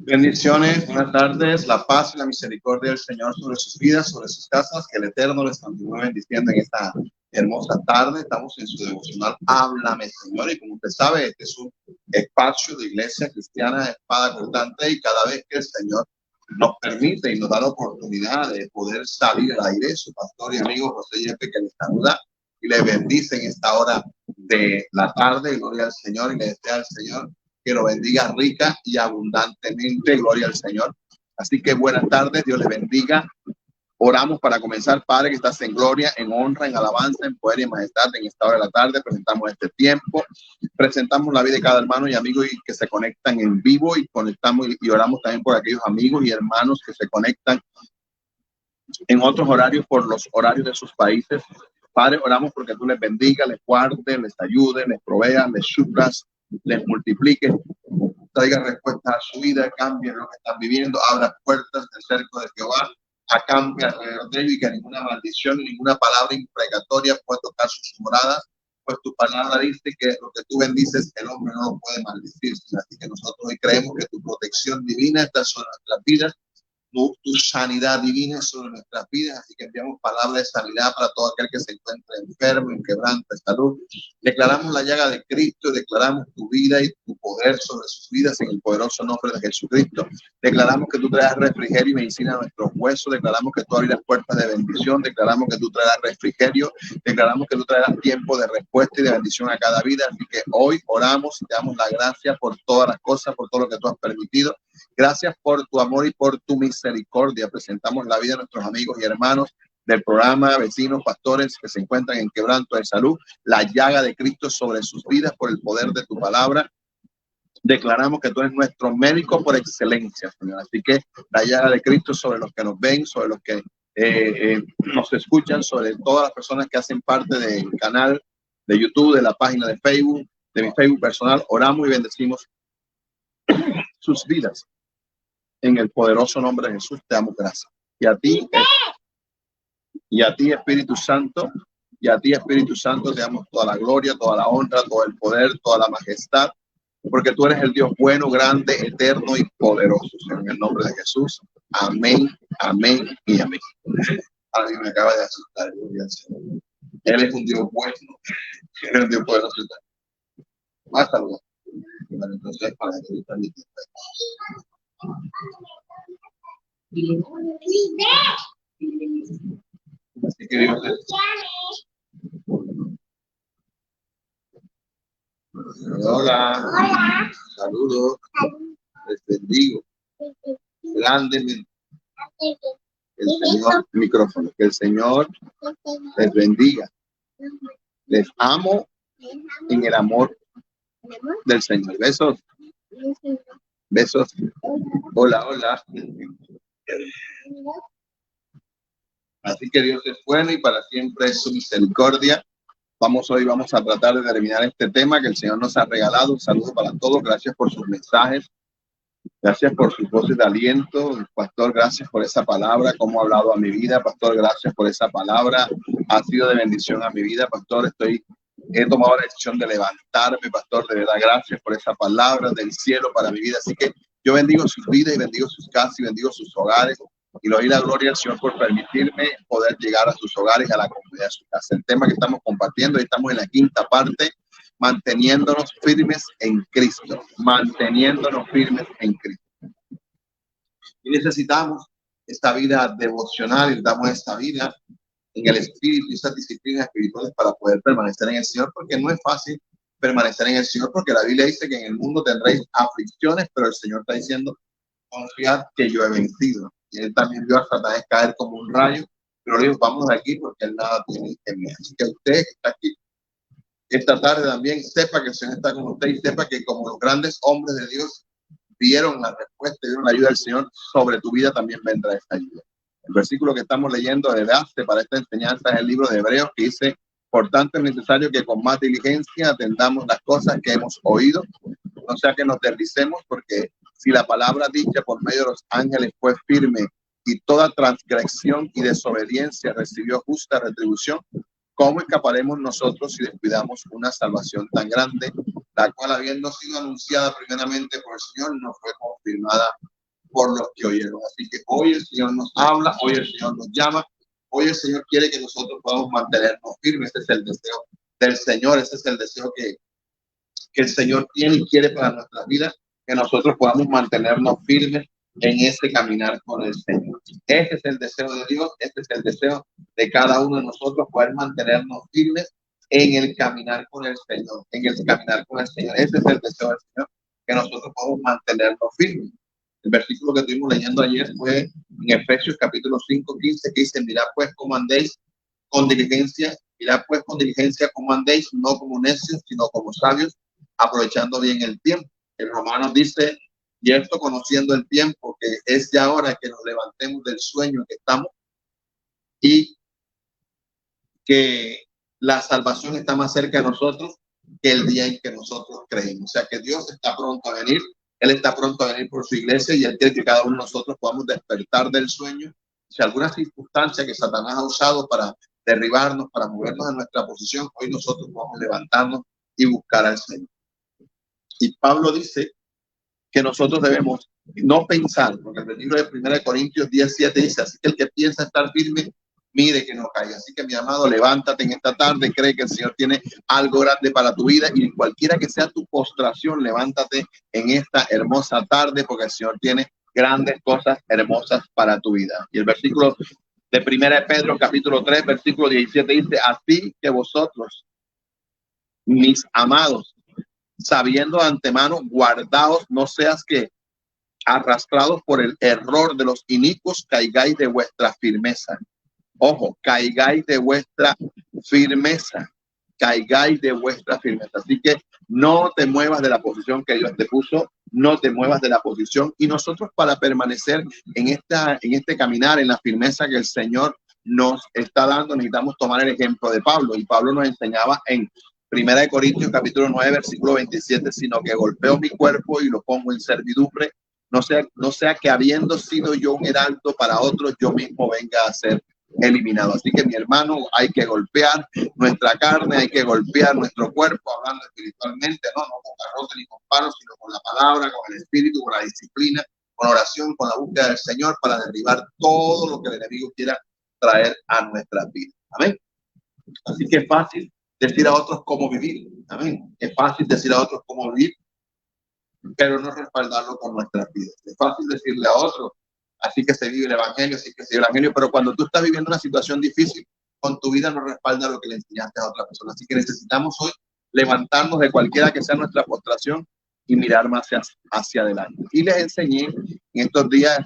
Bendiciones, buenas tardes, la paz y la misericordia del Señor sobre sus vidas, sobre sus casas, que el Eterno les continúe bendiciendo en esta hermosa tarde. Estamos en su devocional Háblame, Señor, y como usted sabe, este es un espacio de iglesia cristiana de espada cortante, y cada vez que el Señor nos permite y nos da la oportunidad de poder salir al aire, su pastor y amigo José Yepe, que les saluda y les bendice en esta hora de la tarde. Gloria al Señor, y le desea al Señor que lo bendiga rica y abundantemente. Gloria al Señor. Así que buenas tardes, Dios les bendiga. Oramos para comenzar. Padre, que estás en gloria, en honra, en alabanza, en poder y en majestad. En esta hora de la tarde presentamos este tiempo, presentamos la vida de cada hermano y amigo y que se conectan en vivo, y conectamos y oramos también por aquellos amigos y hermanos que se conectan en otros horarios, por los horarios de sus países. Padre, oramos porque tú les bendiga, les guarde, les ayude, les provea, les suplas, les multiplique, traiga respuestas a su vida, cambie lo que están viviendo, abra puertas del cerco de Jehová, acampe alrededor de ellos, y que ninguna maldición, ninguna palabra imprecatoria pueda tocar sus moradas, pues tu palabra dice que lo que tú bendices, el hombre no lo puede maldecir. Así que nosotros hoy creemos que tu protección divina está sobre nuestras vidas, tu sanidad divina sobre nuestras vidas. Así que enviamos palabras de sanidad para todo aquel que se encuentre enfermo, en quebranto de salud. Declaramos la llaga de Cristo, declaramos tu vida y tu poder sobre sus vidas en el poderoso nombre de Jesucristo. Declaramos que tú traerás refrigerio y medicina a nuestros huesos. Declaramos que tú abrirás puertas de bendición. Declaramos que tú traerás refrigerio. Declaramos que tú traerás tiempo de respuesta y de bendición a cada vida. Así que hoy oramos y te damos la gracia por todas las cosas, por todo lo que tú has permitido. Gracias por tu amor y por tu misericordia. Presentamos la vida de nuestros amigos y hermanos del programa, vecinos, pastores que se encuentran en quebranto de salud. La llaga de Cristo sobre sus vidas por el poder de tu palabra. Declaramos que tú eres nuestro médico por excelencia, Señor. Así que la llaga de Cristo sobre los que nos ven, sobre los que nos escuchan, sobre todas las personas que hacen parte del canal de YouTube, de la página de Facebook, de mi Facebook personal. Oramos y bendecimos sus vidas. En el poderoso nombre de Jesús te damos gracias. Y a ti, Espíritu Santo, te damos toda la gloria, toda la honra, todo el poder, toda la majestad, porque tú eres el Dios bueno, grande, eterno y poderoso. En el nombre de Jesús. Amén, amén y amén. Alguien me acaba de asustar. Él es un Dios bueno. Él es un Dios poderoso. Hasta luego. Bueno, entonces, para que también. Así que Dios hola. Hola. Saludos. Les bendigo grandemente. El Señor, micrófono, que el Señor les bendiga. Les amo en el amor del Señor. Besos. Besos. Hola, hola. Así que Dios es bueno y para siempre es su misericordia. Hoy vamos a tratar de terminar este tema que el Señor nos ha regalado. Un saludo para todos. Gracias por sus mensajes. Gracias por sus voces de aliento. Pastor, gracias por esa palabra, cómo ha hablado a mi vida. Pastor, gracias por esa palabra. Ha sido de bendición a mi vida. Pastor, he tomado la decisión de levantarme. Pastor, de verdad, gracias por esa palabra del cielo para mi vida. Así que yo bendigo sus vidas y bendigo sus casas y bendigo sus hogares. Y le doy la gloria al Señor por permitirme poder llegar a sus hogares y a la comunidad de su casa. El tema que estamos compartiendo, estamos en la quinta parte, manteniéndonos firmes en Cristo. Manteniéndonos firmes en Cristo. Y necesitamos esta vida devocional, necesitamos esta vida en el Espíritu y estas disciplinas espirituales para poder permanecer en el Señor, porque no es fácil permanecer en el Señor, porque la Biblia dice que en el mundo tendréis aflicciones, pero el Señor está diciendo, confiad que yo he vencido. Y él también vio a Satanás caer como un rayo, pero le dijo, vamos de aquí porque él nada tiene que mí. Así que usted que está aquí esta tarde también sepa que el Señor está con usted y sepa que como los grandes hombres de Dios vieron la respuesta y vieron la ayuda del Señor, sobre tu vida también vendrá esta ayuda. El versículo que estamos leyendo de base para esta enseñanza es el libro de Hebreos, que dice, por tanto es necesario que con más diligencia atendamos las cosas que hemos oído, no sea que nos deslicemos, porque si la palabra dicha por medio de los ángeles fue firme y toda transgresión y desobediencia recibió justa retribución, ¿cómo escaparemos nosotros si descuidamos una salvación tan grande, la cual habiendo sido anunciada primeramente por el Señor, no fue confirmada por los que oyeron. Así que hoy el Señor nos habla, hoy el Señor nos llama, hoy el Señor quiere que nosotros podamos mantenernos firmes. Ese es el deseo del Señor, ese es el deseo que el Señor tiene y quiere para nuestras vidas, que nosotros podamos mantenernos firmes en este caminar con el Señor. Este es el deseo de Dios, este es el deseo de cada uno de nosotros, poder mantenernos firmes en el caminar con el Señor, en el caminar con el Señor. Ese es el deseo del Señor, que nosotros podamos mantenernos firmes. El versículo que estuvimos leyendo ayer fue en Efesios capítulo 5:15, que dice: mirad pues cómo andéis con diligencia, mirad pues con diligencia cómo andéis, no como necios, sino como sabios, aprovechando bien el tiempo. El Romanos dice: y esto conociendo el tiempo, que es ya hora que nos levantemos del sueño que estamos y que la salvación está más cerca de nosotros que el día en que nosotros creemos. O sea que Dios está pronto a venir, Él está pronto a venir por su iglesia y Él quiere que cada uno de nosotros podamos despertar del sueño. Si alguna circunstancia que Satanás ha usado para derribarnos, para movernos de nuestra posición, hoy nosotros podamos levantarnos y buscar al Señor. Y Pablo dice que nosotros debemos no pensar, porque el libro de 1 Corintios 10:7 dice: así que el que piensa estar firme, mire que no caiga. Así que, mi amado, levántate en esta tarde, cree que el Señor tiene algo grande para tu vida y cualquiera que sea tu postración, levántate en esta hermosa tarde, porque el Señor tiene grandes cosas hermosas para tu vida. Y el versículo de 1 Pedro capítulo 3, versículo 17 dice: así que vosotros, mis amados, sabiendo de antemano, guardaos, no seas que arrastrados por el error de los inicuos, caigáis de vuestra firmeza. Ojo, caigáis de vuestra firmeza, caigáis de vuestra firmeza. Así que no te muevas de la posición que Dios te puso, no te muevas de la posición. Y nosotros, para permanecer en este caminar, en la firmeza que el Señor nos está dando, necesitamos tomar el ejemplo de Pablo. Y Pablo nos enseñaba en 1 Corintios capítulo 9, versículo 27, sino que golpeo mi cuerpo y lo pongo en servidumbre, no sea que habiendo sido yo un heraldo para otros, yo mismo venga a ser eliminado. Así que, mi hermano, hay que golpear nuestra carne, hay que golpear nuestro cuerpo, hablando espiritualmente, no con garrote ni con palos, sino con la palabra, con el espíritu, con la disciplina, con oración, con la búsqueda del Señor, para derribar todo lo que el enemigo quiera traer a nuestras vidas. Amén. Así que es fácil decir a otros cómo vivir. Amén. Es fácil decir a otros cómo vivir, pero no respaldarlo con nuestras vidas. Es fácil decirle a otros: así que se vive el evangelio, así que se vive el evangelio, pero cuando tú estás viviendo una situación difícil, con tu vida no respalda lo que le enseñaste a otra persona. Así que necesitamos hoy levantarnos de cualquiera que sea nuestra postración y mirar más hacia adelante. Y les enseñé en estos días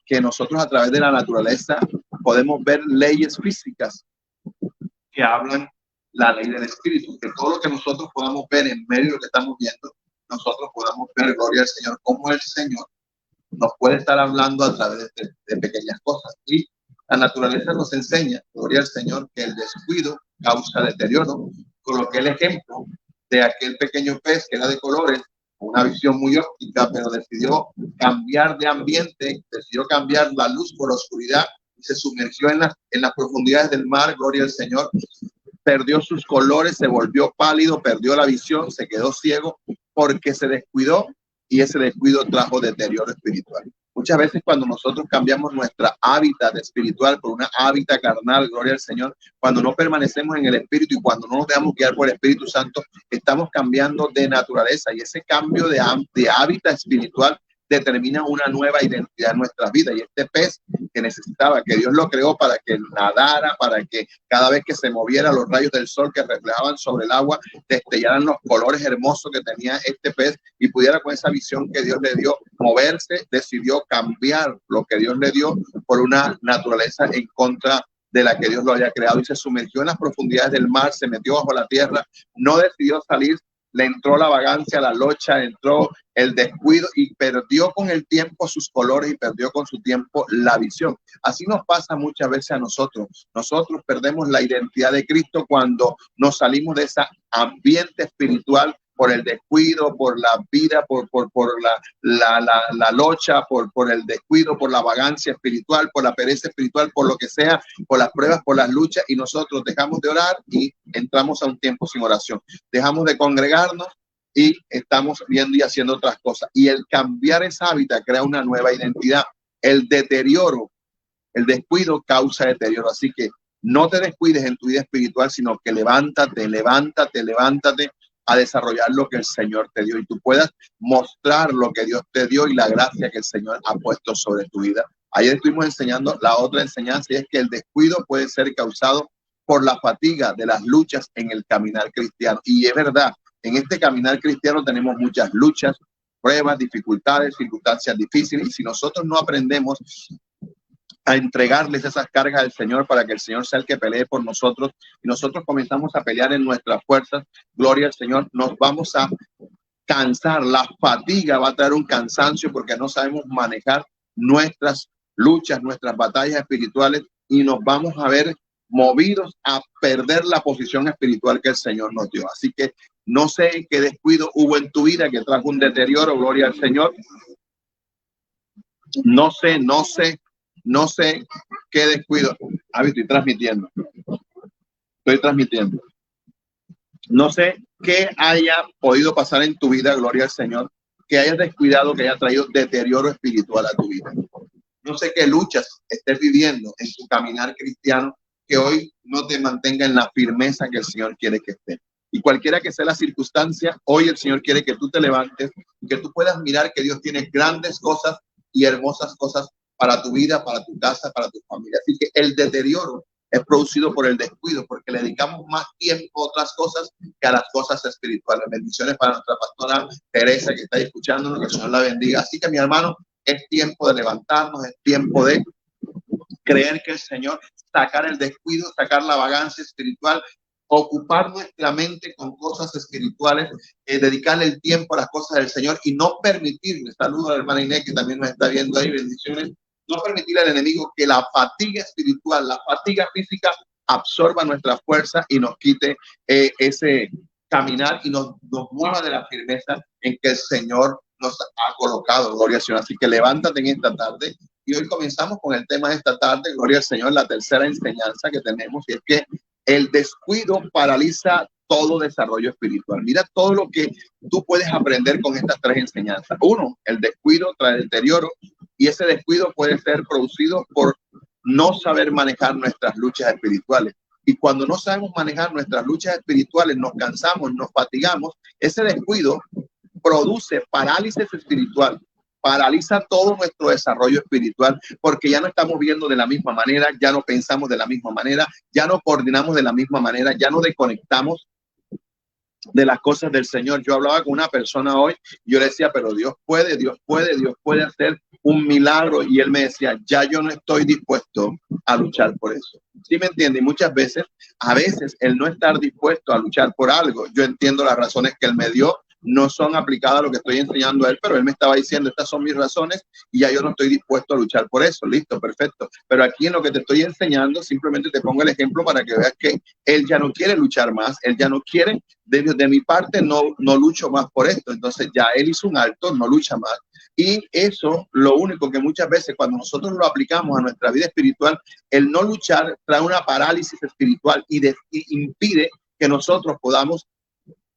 que nosotros, a través de la naturaleza, podemos ver leyes físicas que hablan la ley del espíritu, que todo lo que nosotros podamos ver en medio de lo que estamos viendo, nosotros podamos ver, gloria al Señor, cómo el Señor nos puede estar hablando a través de pequeñas cosas. Y la naturaleza nos enseña, gloria al Señor, que el descuido causa deterioro. Coloqué el ejemplo de aquel pequeño pez que era de colores, una visión muy óptica, pero decidió cambiar de ambiente, decidió cambiar la luz por la oscuridad y se sumergió en las profundidades del mar, gloria al Señor. Perdió sus colores, se volvió pálido, perdió la visión, se quedó ciego porque se descuidó, y ese descuido trajo deterioro espiritual. Muchas veces, cuando nosotros cambiamos nuestra hábitat espiritual por una hábitat carnal, gloria al Señor, cuando no permanecemos en el Espíritu y cuando no nos dejamos guiar por el Espíritu Santo, estamos cambiando de naturaleza, y ese cambio de hábitat espiritual determina una nueva identidad en nuestras vidas. Y este pez, que necesitaba, que Dios lo creó para que nadara, para que cada vez que se moviera, los rayos del sol que reflejaban sobre el agua destellaran los colores hermosos que tenía este pez y pudiera, con esa visión que Dios le dio, moverse, decidió cambiar lo que Dios le dio por una naturaleza en contra de la que Dios lo había creado, y se sumergió en las profundidades del mar, se metió bajo la tierra, no decidió salir. Le entró la vagancia, la locha, entró el descuido y perdió con el tiempo sus colores y perdió con su tiempo la visión. Así nos pasa muchas veces a nosotros. Nosotros perdemos la identidad de Cristo cuando nos salimos de ese ambiente espiritual por el descuido, por la vida, por la locha, por el descuido, por la vagancia espiritual, por la pereza espiritual, por lo que sea, por las pruebas, por las luchas, y nosotros dejamos de orar y entramos a un tiempo sin oración. Dejamos de congregarnos y estamos viendo y haciendo otras cosas. Y el cambiar esa hábitat crea una nueva identidad. El deterioro, el descuido causa deterioro. Así que no te descuides en tu vida espiritual, sino que levántate a desarrollar lo que el Señor te dio y tú puedas mostrar lo que Dios te dio y la gracia que el Señor ha puesto sobre tu vida. Ayer estuvimos enseñando la otra enseñanza y es que el descuido puede ser causado por la fatiga de las luchas en el caminar cristiano. Y es verdad, en este caminar cristiano tenemos muchas luchas, pruebas, dificultades, circunstancias difíciles y si nosotros no aprendemos a entregarles esas cargas al Señor para que el Señor sea el que pelee por nosotros y nosotros comenzamos a pelear en nuestras fuerzas, gloria al Señor, nos vamos a cansar, la fatiga va a traer un cansancio porque no sabemos manejar nuestras luchas, nuestras batallas espirituales y nos vamos a ver movidos a perder la posición espiritual que el Señor nos dio. Así que no sé qué descuido hubo en tu vida que trajo un deterioro, gloria al Señor. No sé qué descuido. Estoy transmitiendo. No sé qué haya podido pasar en tu vida, gloria al Señor, que hayas descuidado, que haya traído deterioro espiritual a tu vida. No sé qué luchas estés viviendo en tu caminar cristiano que hoy no te mantenga en la firmeza que el Señor quiere que esté. Y cualquiera que sea la circunstancia, hoy el Señor quiere que tú te levantes, que tú puedas mirar que Dios tiene grandes cosas y hermosas cosas para tu vida, para tu casa, para tu familia. Así que el deterioro es producido por el descuido, porque le dedicamos más tiempo a otras cosas que a las cosas espirituales. Bendiciones para nuestra pastora Teresa que está escuchándonos, que el Señor la bendiga. Así que mi hermano, es tiempo de levantarnos, es tiempo de creer que el Señor, sacar el descuido, sacar la vagancia espiritual, ocupar nuestra mente con cosas espirituales, dedicarle el tiempo a las cosas del Señor y no permitirle, saludo a la hermana Inés que también nos está viendo ahí, bendiciones, no permitirle al enemigo que la fatiga espiritual, la fatiga física absorba nuestra fuerza y nos quite ese caminar y nos mueva de la firmeza en que el Señor nos ha colocado, gloria al Señor. Así que levántate en esta tarde y hoy comenzamos con el tema de esta tarde, gloria al Señor, la tercera enseñanza que tenemos y es que el descuido paraliza todo desarrollo espiritual. Mira todo lo que tú puedes aprender con estas tres enseñanzas. Uno, el descuido trae deterioro y ese descuido puede ser producido por no saber manejar nuestras luchas espirituales. Y cuando no sabemos manejar nuestras luchas espirituales, nos cansamos, nos fatigamos, ese descuido produce parálisis espiritual, paraliza todo nuestro desarrollo espiritual, porque ya no estamos viendo de la misma manera, ya no pensamos de la misma manera, ya no coordinamos de la misma manera, ya no desconectamos de las cosas del Señor. Yo hablaba con una persona hoy, yo le decía, pero Dios puede hacer un milagro, y él me decía, ya yo no estoy dispuesto a luchar por eso. ¿Sí me entiende? Y muchas veces, a veces, el no estar dispuesto a luchar por algo, yo entiendo las razones que él me dio, no son aplicadas a lo que estoy enseñando a él, pero él me estaba diciendo, estas son mis razones y ya yo no estoy dispuesto a luchar por eso. Listo, perfecto. Pero aquí en lo que te estoy enseñando, simplemente te pongo el ejemplo para que veas que él ya no quiere luchar más, él ya no quiere, de mi parte no lucho más por esto. Entonces ya él hizo un alto, no lucha más. Y eso, lo único que muchas veces cuando nosotros lo aplicamos a nuestra vida espiritual, el no luchar trae una parálisis espiritual y impide que nosotros podamos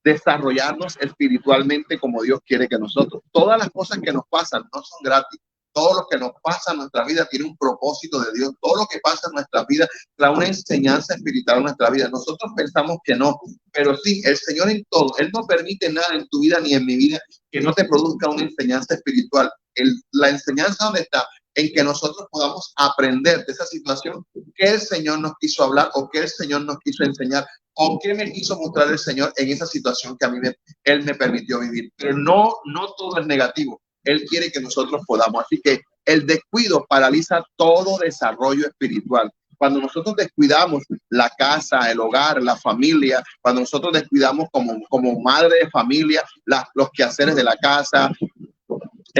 desarrollarnos espiritualmente como Dios quiere que nosotros. Todas las cosas que nos pasan no son gratis. Todo lo que nos pasa en nuestra vida tiene un propósito de Dios. Todo lo que pasa en nuestra vida trae una enseñanza espiritual en nuestra vida. Nosotros pensamos que no, pero sí, el Señor en todo. Él no permite nada en tu vida ni en mi vida que no te produzca una enseñanza espiritual. La enseñanza donde está, en que nosotros podamos aprender de esa situación que el Señor nos quiso hablar o que el Señor nos quiso enseñar o qué me quiso mostrar el Señor en esa situación que a mí Él me permitió vivir. Pero no todo es negativo. Él quiere que nosotros podamos. Así que el descuido paraliza todo desarrollo espiritual. Cuando nosotros descuidamos la casa, el hogar, la familia, cuando nosotros descuidamos como madre de familia los quehaceres de la casa,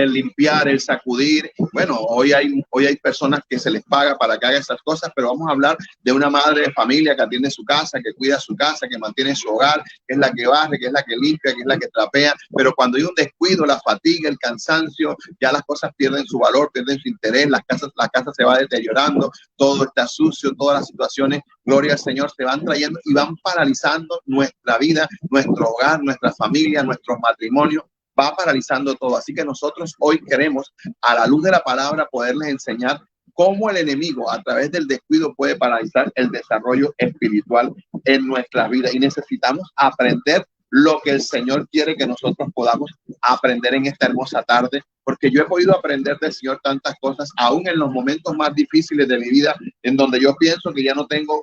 el limpiar, el sacudir. Bueno, hoy hay personas que se les paga para que hagan esas cosas, pero vamos a hablar de una madre de familia que atiende su casa, que cuida su casa, que mantiene su hogar, que es la que barre, que es la que limpia, que es la que trapea. Pero cuando hay un descuido, la fatiga, el cansancio, ya las cosas pierden su valor, pierden su interés, la casa se va deteriorando, todo está sucio, todas las situaciones, gloria al Señor, se van trayendo y van paralizando nuestra vida, nuestro hogar, nuestra familia, nuestros matrimonios, va paralizando todo. Así que nosotros hoy queremos, a la luz de la palabra, poderles enseñar cómo el enemigo a través del descuido puede paralizar el desarrollo espiritual en nuestras vidas. Y necesitamos aprender lo que el Señor quiere que nosotros podamos aprender en esta hermosa tarde, porque yo he podido aprender del Señor tantas cosas, aún en los momentos más difíciles de mi vida, en donde yo pienso que ya no tengo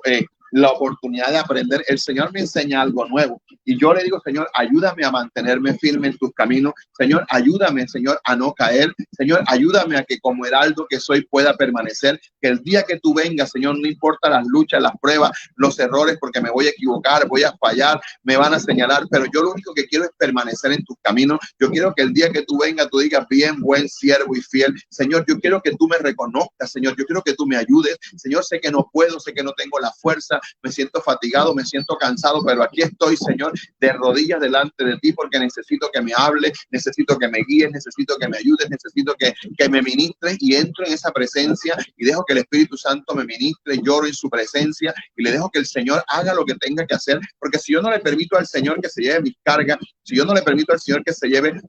la oportunidad de aprender. El Señor me enseña algo nuevo y yo le digo: Señor, ayúdame a mantenerme firme en tus caminos. Señor, ayúdame, Señor, a no caer. Señor, ayúdame a que como heraldo que soy pueda permanecer, que el día que tú vengas, Señor, no importa las luchas, las pruebas, los errores, porque me voy a equivocar, voy a fallar, me van a señalar, pero yo lo único que quiero es permanecer en tus caminos. Yo quiero que el día que tú vengas, tú digas: bien, buen siervo y fiel. Señor, yo quiero que tú me reconozcas. Señor, yo quiero que tú me ayudes. Señor, sé que no puedo, sé que no tengo la fuerza, me siento fatigado, me siento cansado, pero aquí estoy, Señor, de rodillas delante de ti, porque necesito que me hables, necesito que me guíes, necesito que me ayudes, necesito que me ministres, y entro en esa presencia y dejo que el Espíritu Santo me ministre, lloro en su presencia y le dejo que el Señor haga lo que tenga que hacer, porque si yo no le permito al Señor que se lleve mis cargas, si yo no le permito al Señor que se lleve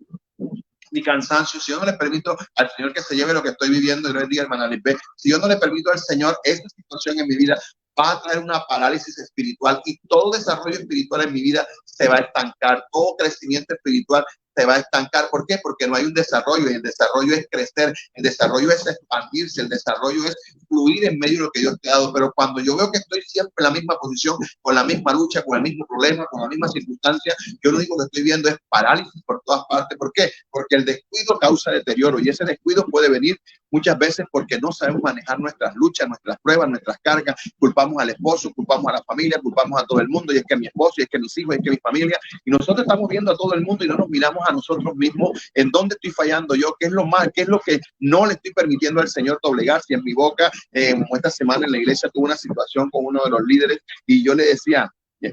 mi cansancio, si yo no le permito al Señor que se lleve lo que estoy viviendo, y el día, hermana Lisbeth, si yo no le permito al Señor esta situación en mi vida, va a traer una parálisis espiritual, y todo desarrollo espiritual en mi vida se va a estancar, todo crecimiento espiritual se va a estancar. ¿Por qué? Porque no hay un desarrollo, y el desarrollo es crecer, el desarrollo es expandirse, el desarrollo es fluir en medio de lo que Dios te ha dado. Pero cuando yo veo que estoy siempre en la misma posición, con la misma lucha, con el mismo problema, con la misma circunstancia, yo lo único que estoy viendo es parálisis por todas partes. ¿Por qué? Porque el descuido causa deterioro, y ese descuido puede venir muchas veces porque no sabemos manejar nuestras luchas, nuestras pruebas, nuestras cargas. Culpamos al esposo, culpamos a la familia, culpamos a todo el mundo, y es que mi esposo, y es que mis hijos, y es que mi familia, y nosotros estamos viendo a todo el mundo y no nos miramos a nosotros mismos. ¿En dónde estoy fallando yo? ¿Qué es lo mal? ¿Qué es lo que no le estoy permitiendo al Señor doblegar? Si en mi boca, como esta semana en la iglesia tuve una situación con uno de los líderes, y yo le decía,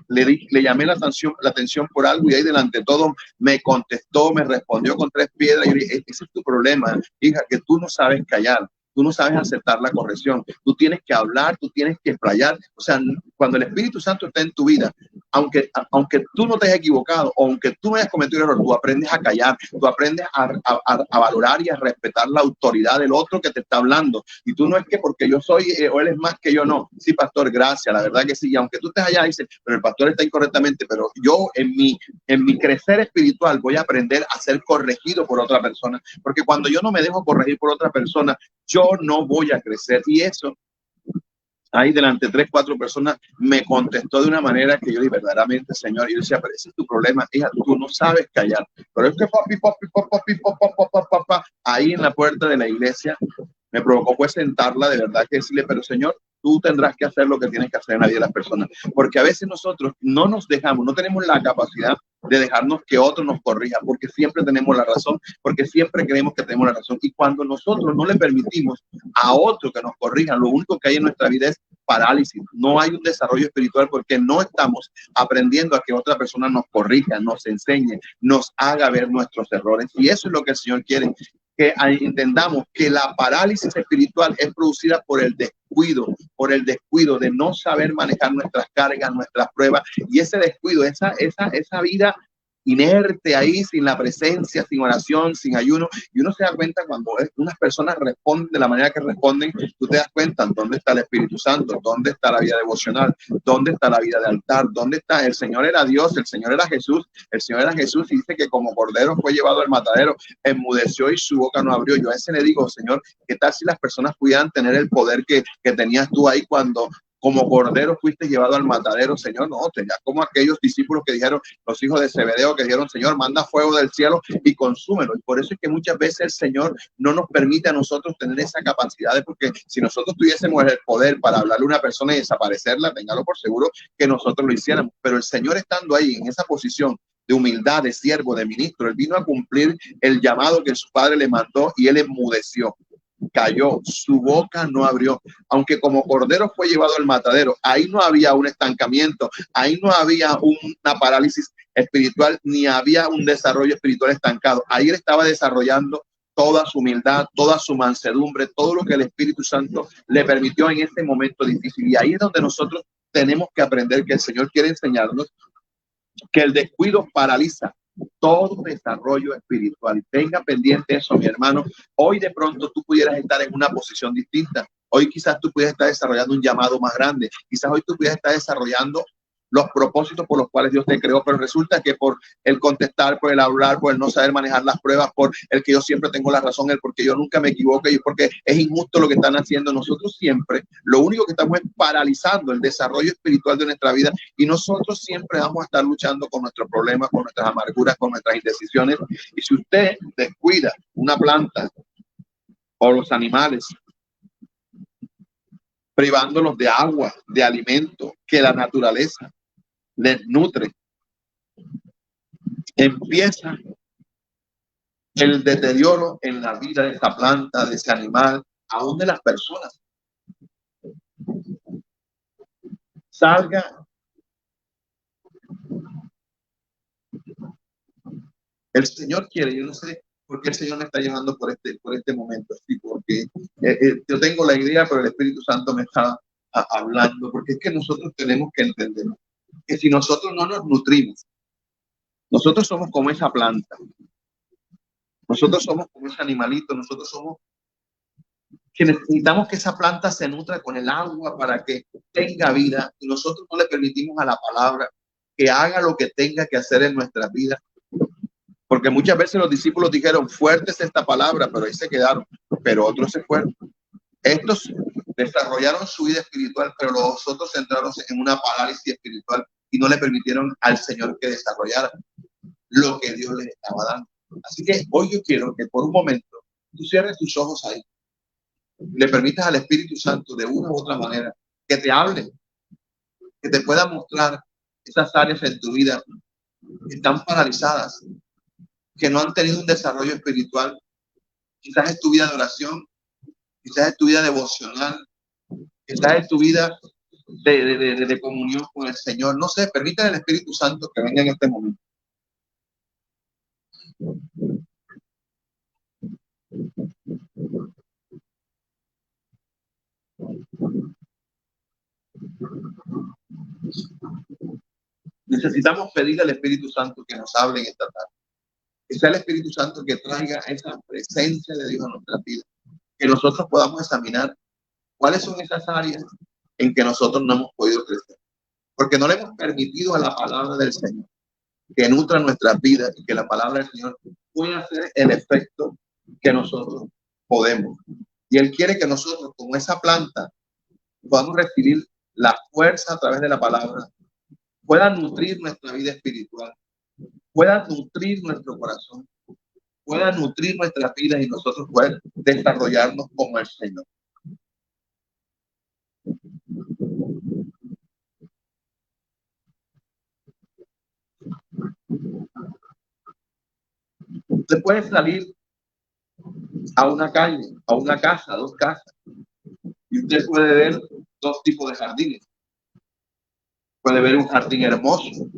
le llamé la atención por algo, y ahí delante de todo me contestó, me respondió con 3 piedras. Y yo le dije: ese es tu problema, hija, que tú no sabes callar. Tú no sabes aceptar la corrección. Tú tienes que hablar, tú tienes que explayar. O sea, cuando el Espíritu Santo está en tu vida, aunque tú no te hayas equivocado, o aunque tú no hayas cometido error, tú aprendes a callar, tú aprendes a valorar y a respetar la autoridad del otro que te está hablando. Y tú no es que porque yo soy o él es más que yo, no. Sí, pastor, gracias, la verdad que sí. Y aunque tú estés allá, dices: pero el pastor está incorrectamente, pero yo en mi crecer espiritual voy a aprender a ser corregido por otra persona, porque cuando yo no me dejo corregir por otra persona, yo no voy a crecer. Y eso, ahí delante 3, 4 personas me contestó de una manera que yo dije: verdaderamente, Señor. Y yo decía: pero ese es tu problema, hija, tú no sabes callar. Pero es que papi, ahí en la puerta de la iglesia me provocó pues sentarla, de verdad que decirle: pero Señor, tú tendrás que hacer lo que tienes que hacer en la vida de las personas, porque a veces nosotros no nos dejamos, no tenemos la capacidad de dejarnos que otro nos corrija, porque siempre tenemos la razón, porque siempre creemos que tenemos la razón. Y cuando nosotros no le permitimos a otro que nos corrija, lo único que hay en nuestra vida es parálisis. No hay un desarrollo espiritual, porque no estamos aprendiendo a que otra persona nos corrija, nos enseñe, nos haga ver nuestros errores. Y eso es lo que el Señor quiere, que entendamos que la parálisis espiritual es producida por el descuido de no saber manejar nuestras cargas, nuestras pruebas, y ese descuido, esa vida inerte ahí, sin la presencia, sin oración, sin ayuno. Y uno se da cuenta cuando unas personas responden de la manera que responden, tú te das cuenta dónde está el Espíritu Santo, dónde está la vida devocional, dónde está la vida de altar, dónde está. El Señor era Dios, el Señor era Jesús, y dice que como cordero fue llevado al matadero, enmudeció y su boca no abrió. Yo a ese le digo: Señor, ¿qué tal si las personas pudieran tener el poder que tenías tú ahí cuando como cordero fuiste llevado al matadero? Señor, no, tenías como aquellos discípulos que dijeron, los hijos de Zebedeo, que dijeron: Señor, manda fuego del cielo y consúmelo. Y por eso es que muchas veces el Señor no nos permite a nosotros tener esa capacidad, porque si nosotros tuviésemos el poder para hablarle a una persona y desaparecerla, téngalo por seguro que nosotros lo hiciéramos. Pero el Señor, estando ahí en esa posición de humildad, de siervo, de ministro. Él vino a cumplir el llamado que su padre le mandó y él enmudeció, cayó, su boca no abrió. Aunque como cordero fue llevado al matadero, ahí no había un estancamiento, ahí no había una parálisis espiritual, ni había un desarrollo espiritual estancado. Ahí él estaba desarrollando toda su humildad, toda su mansedumbre, todo lo que el Espíritu Santo le permitió en este momento difícil. Y ahí es donde nosotros tenemos que aprender, que el Señor quiere enseñarnos que el descuido paraliza todo desarrollo espiritual. Tenga pendiente eso, mi hermano. Hoy de pronto tú pudieras estar en una posición distinta. Hoy quizás tú pudieras estar desarrollando un llamado más grande. Quizás hoy tú pudieras estar desarrollando los propósitos por los cuales Dios te creó, pero resulta que por el contestar, por el hablar, por el no saber manejar las pruebas, por el que yo siempre tengo la razón, el porque yo nunca me equivoco y porque es injusto lo que están haciendo, nosotros siempre, lo único que estamos es paralizando el desarrollo espiritual de nuestra vida y nosotros siempre vamos a estar luchando con nuestros problemas, con nuestras amarguras, con nuestras indecisiones. Y si usted descuida una planta o los animales, privándolos de agua, de alimento, que la naturaleza les nutre, empieza el deterioro en la vida de esa planta, de ese animal, aún de las personas. Salga. El Señor quiere, yo no sé por qué el Señor me está llevando por este momento, así, porque yo tengo la idea, pero el Espíritu Santo me está hablando, porque es que nosotros tenemos que entender que si nosotros no nos nutrimos, nosotros somos como esa planta, nosotros somos como ese animalito, nosotros somos que necesitamos que esa planta se nutra con el agua para que tenga vida y nosotros no le permitimos a la palabra que haga lo que tenga que hacer en nuestras vidas. Porque muchas veces los discípulos dijeron, fuerte es esta palabra, pero ahí se quedaron, pero otros se fueron. Estos desarrollaron su vida espiritual, pero los otros entraron en una parálisis espiritual y no le permitieron al Señor que desarrollara lo que Dios les estaba dando. Así que hoy yo quiero que por un momento tú cierres tus ojos ahí, le permitas al Espíritu Santo de una u otra manera que te hable, que te pueda mostrar esas áreas en tu vida que están paralizadas, que no han tenido un desarrollo espiritual. Quizás es tu vida de oración, quizás es tu vida devocional, quizás es tu vida de comunión con el Señor. No sé, permítale al Espíritu Santo que venga en este momento. Necesitamos pedirle al Espíritu Santo que nos hable en esta tarde. Que sea el Espíritu Santo que traiga esa presencia de Dios a nuestra vida. Que nosotros podamos examinar cuáles son esas áreas en que nosotros no hemos podido crecer. Porque no le hemos permitido a la palabra del Señor que nutra nuestras vidas y que la palabra del Señor pueda hacer el efecto que nosotros podemos. Y Él quiere que nosotros, como esa planta, podamos recibir la fuerza a través de la palabra, pueda nutrir nuestra vida espiritual, pueda nutrir nuestro corazón, pueda nutrir nuestras vidas y nosotros poder desarrollarnos como el Señor. Usted puede salir a una calle, a una casa, a dos casas, y usted puede ver dos tipos de jardines. Puede ver un jardín hermoso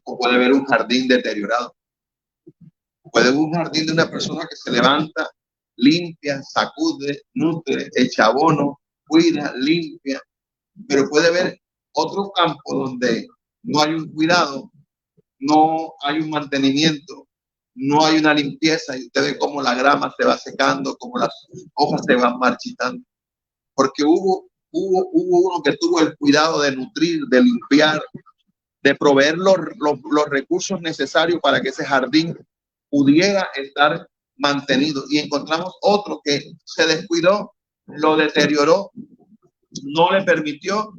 o puede ver un jardín deteriorado. Puede ver un jardín de una persona que se levanta, limpia, sacude, nutre, echa abono, cuida, limpia, pero puede ver otro campo donde no hay un cuidado, no hay un mantenimiento, no hay una limpieza y usted ve cómo la grama se va secando, cómo las hojas se van marchitando, porque hubo uno que tuvo el cuidado de nutrir, de limpiar, de proveer los recursos necesarios para que ese jardín pudiera estar mantenido. Y encontramos otro que se descuidó, lo deterioró, no le permitió,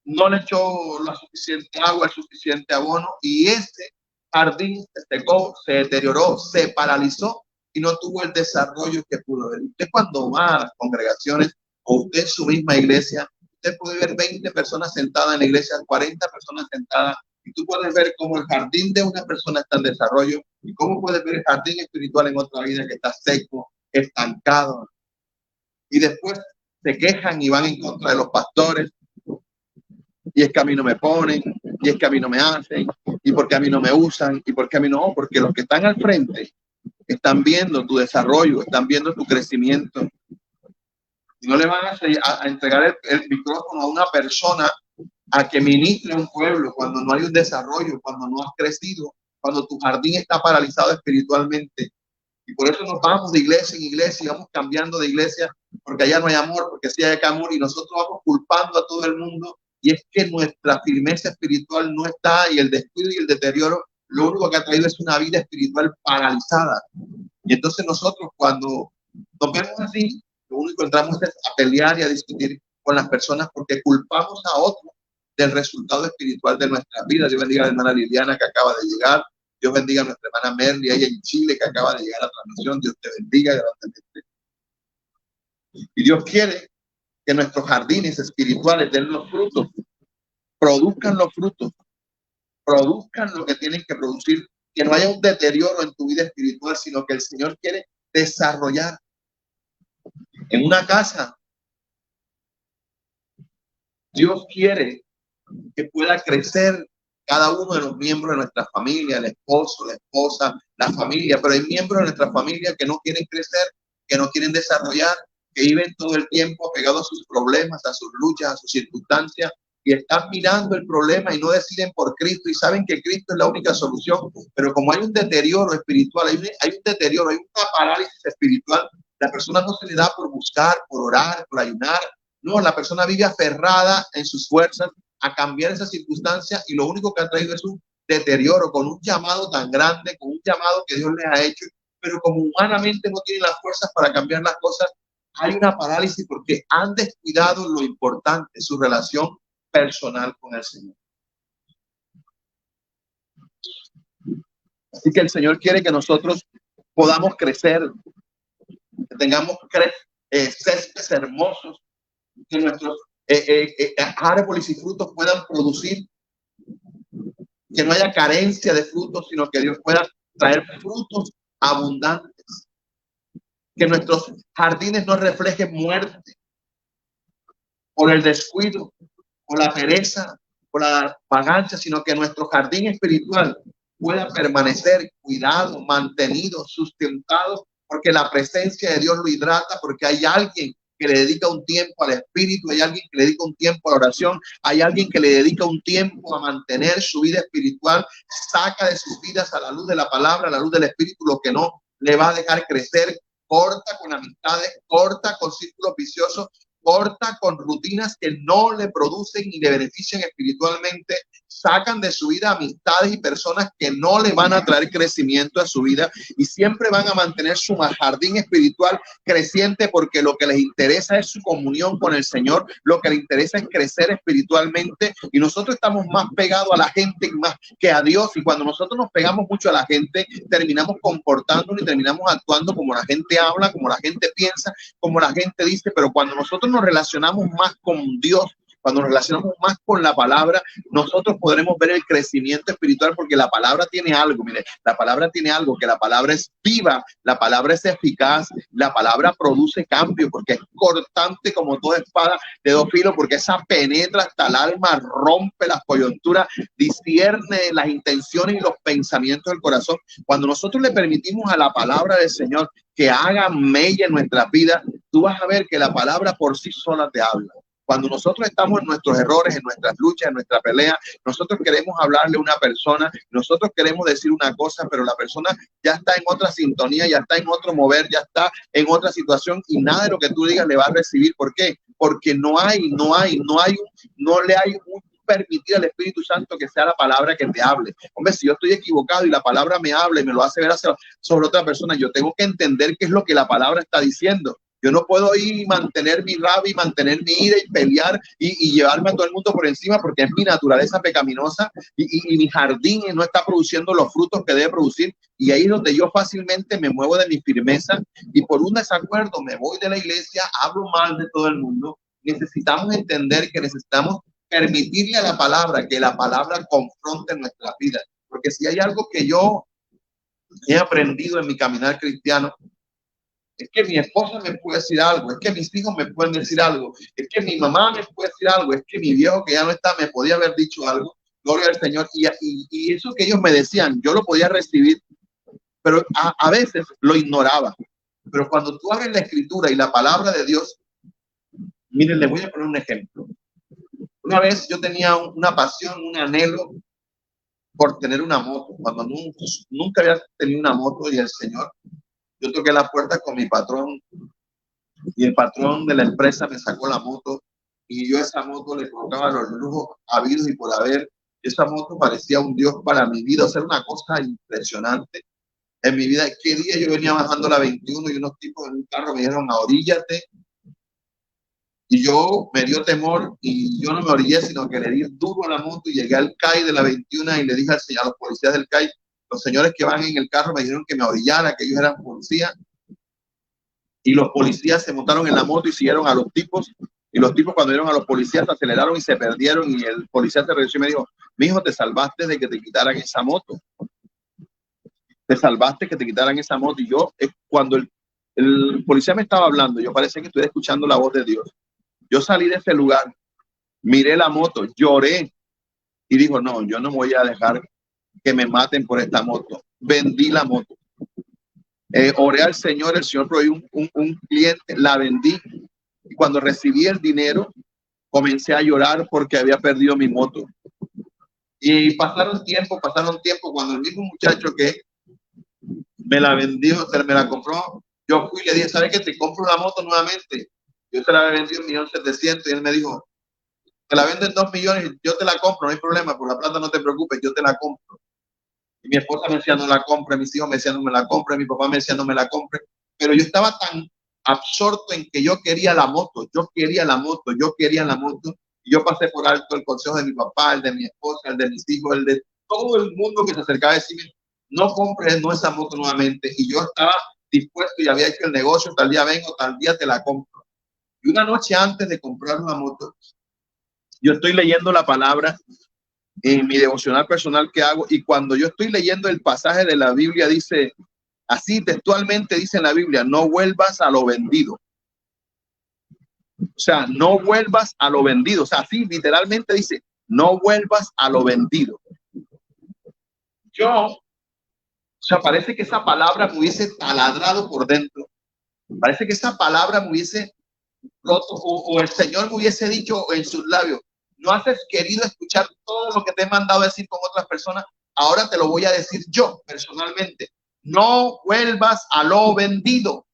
no le echó la suficiente agua, el suficiente abono, y ese jardín se secó, se deterioró, se paralizó y no tuvo el desarrollo que pudo haber. Usted cuando va a las congregaciones o usted en su misma iglesia, usted puede ver 20 personas sentadas en la iglesia, 40 personas sentadas Y tú puedes ver cómo el jardín de una persona está en desarrollo y cómo puedes ver el jardín espiritual en otra vida que está seco, estancado. Y después se quejan y van en contra de los pastores. Y es que a mí no me ponen, y es que a mí no me hacen, y porque a mí no me usan, y porque a mí no, porque los que están al frente están viendo tu desarrollo, están viendo tu crecimiento. Y no le van a entregar el micrófono a una persona a que ministre a un pueblo cuando no hay un desarrollo, cuando no has crecido, cuando tu jardín está paralizado espiritualmente. Y por eso nos vamos de iglesia en iglesia y vamos cambiando de iglesia, porque allá no hay amor, porque sí hay amor, y nosotros vamos culpando a todo el mundo. Y es que nuestra firmeza espiritual no está, y el descuido y el deterioro lo único que ha traído es una vida espiritual paralizada. Y entonces nosotros, cuando nos vemos así, lo único que entramos es a pelear y a discutir con las personas porque culpamos a otros del resultado espiritual de nuestras vidas. Dios bendiga a la hermana Liliana que acaba de llegar. Dios bendiga a nuestra hermana Merly, ella en Chile que acaba de llegar a la transmisión. Dios te bendiga grandemente. Y Dios quiere que nuestros jardines espirituales den los frutos, produzcan los frutos, produzcan lo que tienen que producir, que no haya un deterioro en tu vida espiritual, sino que el Señor quiere desarrollar. En una casa, Dios quiere que pueda crecer cada uno de los miembros de nuestra familia, el esposo, la esposa, la familia, pero hay miembros de nuestra familia que no quieren crecer, que no quieren desarrollar, que viven todo el tiempo pegados a sus problemas, a sus luchas, a sus circunstancias, y están mirando el problema y no deciden por Cristo y saben que Cristo es la única solución, pero como hay un deterioro espiritual, hay un deterioro, hay una parálisis espiritual, la persona no se le da por buscar, por orar, por ayunar, no, la persona vive aferrada en sus fuerzas a cambiar esa circunstancia y lo único que ha traído es un deterioro con un llamado tan grande, con un llamado que Dios les ha hecho, pero como humanamente no tienen las fuerzas para cambiar las cosas, hay una parálisis porque han descuidado lo importante, su relación personal con el Señor. Así que el Señor quiere que nosotros podamos crecer, que tengamos céspedes hermosos, que nuestros árboles y frutos puedan producir, que no haya carencia de frutos, sino que Dios pueda traer frutos abundantes, que nuestros jardines no reflejen muerte por el descuido, por la pereza, por la vagancia, sino que nuestro jardín espiritual pueda permanecer cuidado, mantenido, sustentado, porque la presencia de Dios lo hidrata, porque hay alguien que le dedica un tiempo al Espíritu, hay alguien que le dedica un tiempo a la oración, hay alguien que le dedica un tiempo a mantener su vida espiritual, saca de sus vidas a la luz de la palabra, a la luz del Espíritu, lo que no le va a dejar crecer, corta con amistades, corta con círculos viciosos, corta con rutinas que no le producen ni le benefician espiritualmente, sacan de su vida amistades y personas que no le van a traer crecimiento a su vida y siempre van a mantener su jardín espiritual creciente porque lo que les interesa es su comunión con el Señor, lo que les interesa es crecer espiritualmente y nosotros estamos más pegados a la gente más que a Dios y cuando nosotros nos pegamos mucho a la gente terminamos comportándonos y terminamos actuando como la gente habla, como la gente piensa, como la gente dice, pero cuando nosotros nos relacionamos más con Dios, cuando nos relacionamos más con la palabra, nosotros podremos ver el crecimiento espiritual porque la palabra tiene algo, mire, la palabra tiene algo, que la palabra es viva, la palabra es eficaz, la palabra produce cambio porque es cortante como toda espada de dos filos, porque esa penetra hasta el alma, rompe las coyunturas, discierne las intenciones y los pensamientos del corazón. Cuando nosotros le permitimos a la palabra del Señor que haga mella en nuestras vidas, tú vas a ver que la palabra por sí sola te habla. Cuando nosotros estamos en nuestros errores, en nuestras luchas, en nuestra pelea, nosotros queremos hablarle a una persona, nosotros queremos decir una cosa, pero la persona ya está en otra sintonía, ya está en otro mover, ya está en otra situación y nada de lo que tú digas le va a recibir. ¿Por qué? Porque no le hay un permitir al Espíritu Santo que sea la palabra que te hable. Hombre, si yo estoy equivocado y la palabra me habla y me lo hace ver sobre otra persona, yo tengo que entender qué es lo que la palabra está diciendo. Yo no puedo ir y mantener mi rabia y mantener mi ira y pelear y llevarme a todo el mundo por encima porque es mi naturaleza pecaminosa y mi jardín no está produciendo los frutos que debe producir y ahí es donde yo fácilmente me muevo de mi firmeza y por un desacuerdo me voy de la iglesia, hablo mal de todo el mundo. Necesitamos entender que necesitamos permitirle a la palabra que la palabra confronte nuestra vida. Porque si hay algo que yo he aprendido en mi caminar cristiano, es que mi esposa me puede decir algo, es que mis hijos me pueden decir algo, es que mi mamá me puede decir algo, es que mi viejo que ya no está me podía haber dicho algo, gloria al Señor. Y eso que ellos me decían, yo lo podía recibir, pero a veces lo ignoraba. Pero cuando tú abres la escritura y la palabra de Dios, miren, les voy a poner un ejemplo. Una vez yo tenía una pasión, un anhelo por tener una moto, cuando nunca había tenido una moto, y el Señor, yo toqué la puerta con mi patrón y el patrón de la empresa me sacó la moto y yo a esa moto le colocaba los lujos habidos y por haber. Esa moto parecía un Dios para mi vida, o sea, una cosa impresionante en mi vida. ¿Qué día yo venía bajando la 21 y unos tipos en un carro me dijeron, ahoríllate? Y yo me dio temor y yo no me orillé, sino que le di duro a la moto y llegué al CAI de la 21 y le dije al señor, a los policías del CAI, los señores que van en el carro me dijeron que me orillara, que ellos eran policías. Y los policías se montaron en la moto y siguieron a los tipos. Y los tipos cuando vieron a los policías se aceleraron y se perdieron. Y el policía se regresó y me dijo, mijo, te salvaste de que te quitaran esa moto. Te salvaste que te quitaran esa moto. Y yo, cuando el policía me estaba hablando, yo parece que estoy escuchando la voz de Dios. Yo salí de ese lugar, miré la moto, lloré y dijo, no, yo no voy a dejar que me maten por esta moto. Vendí la moto. Oré al Señor, el Señor proveyó un cliente, la vendí. Y cuando recibí el dinero, comencé a llorar porque había perdido mi moto. Y pasaron tiempo, cuando el mismo muchacho que me la vendió, me la compró, yo fui y le dije, ¿sabes qué? Te compro la moto nuevamente. Yo se la había vendido en 1.700.000 y él me dijo, te la vendo en 2 millones, yo te la compro, no hay problema, por la plata no te preocupes, yo te la compro. Y mi esposa me decía, no la compre, mis hijos me decían, no me la compre, mi papá me decía, no me la compre. Pero yo estaba tan absorto en que yo quería la moto. Y yo pasé por alto el consejo de mi papá, el de mi esposa, el de mis hijos, el de todo el mundo que se acercaba a decirme, no compres no esa moto nuevamente. Y yo estaba dispuesto y había hecho el negocio, tal día vengo, tal día te la compro. Y una noche antes de comprar una moto, yo estoy leyendo la palabra en mi devocional personal que hago, y cuando yo estoy leyendo el pasaje de la Biblia, dice, así textualmente dice en la Biblia, no vuelvas a lo vendido. O sea, no vuelvas a lo vendido. O sea, así literalmente dice, no vuelvas a lo vendido. O sea, parece que esa palabra me hubiese taladrado por dentro. Parece que esa palabra me hubiese roto, o el Señor me hubiese dicho en sus labios, no has querido escuchar todo lo que te he mandado a decir con otras personas, ahora te lo voy a decir yo personalmente. No vuelvas a lo vendido.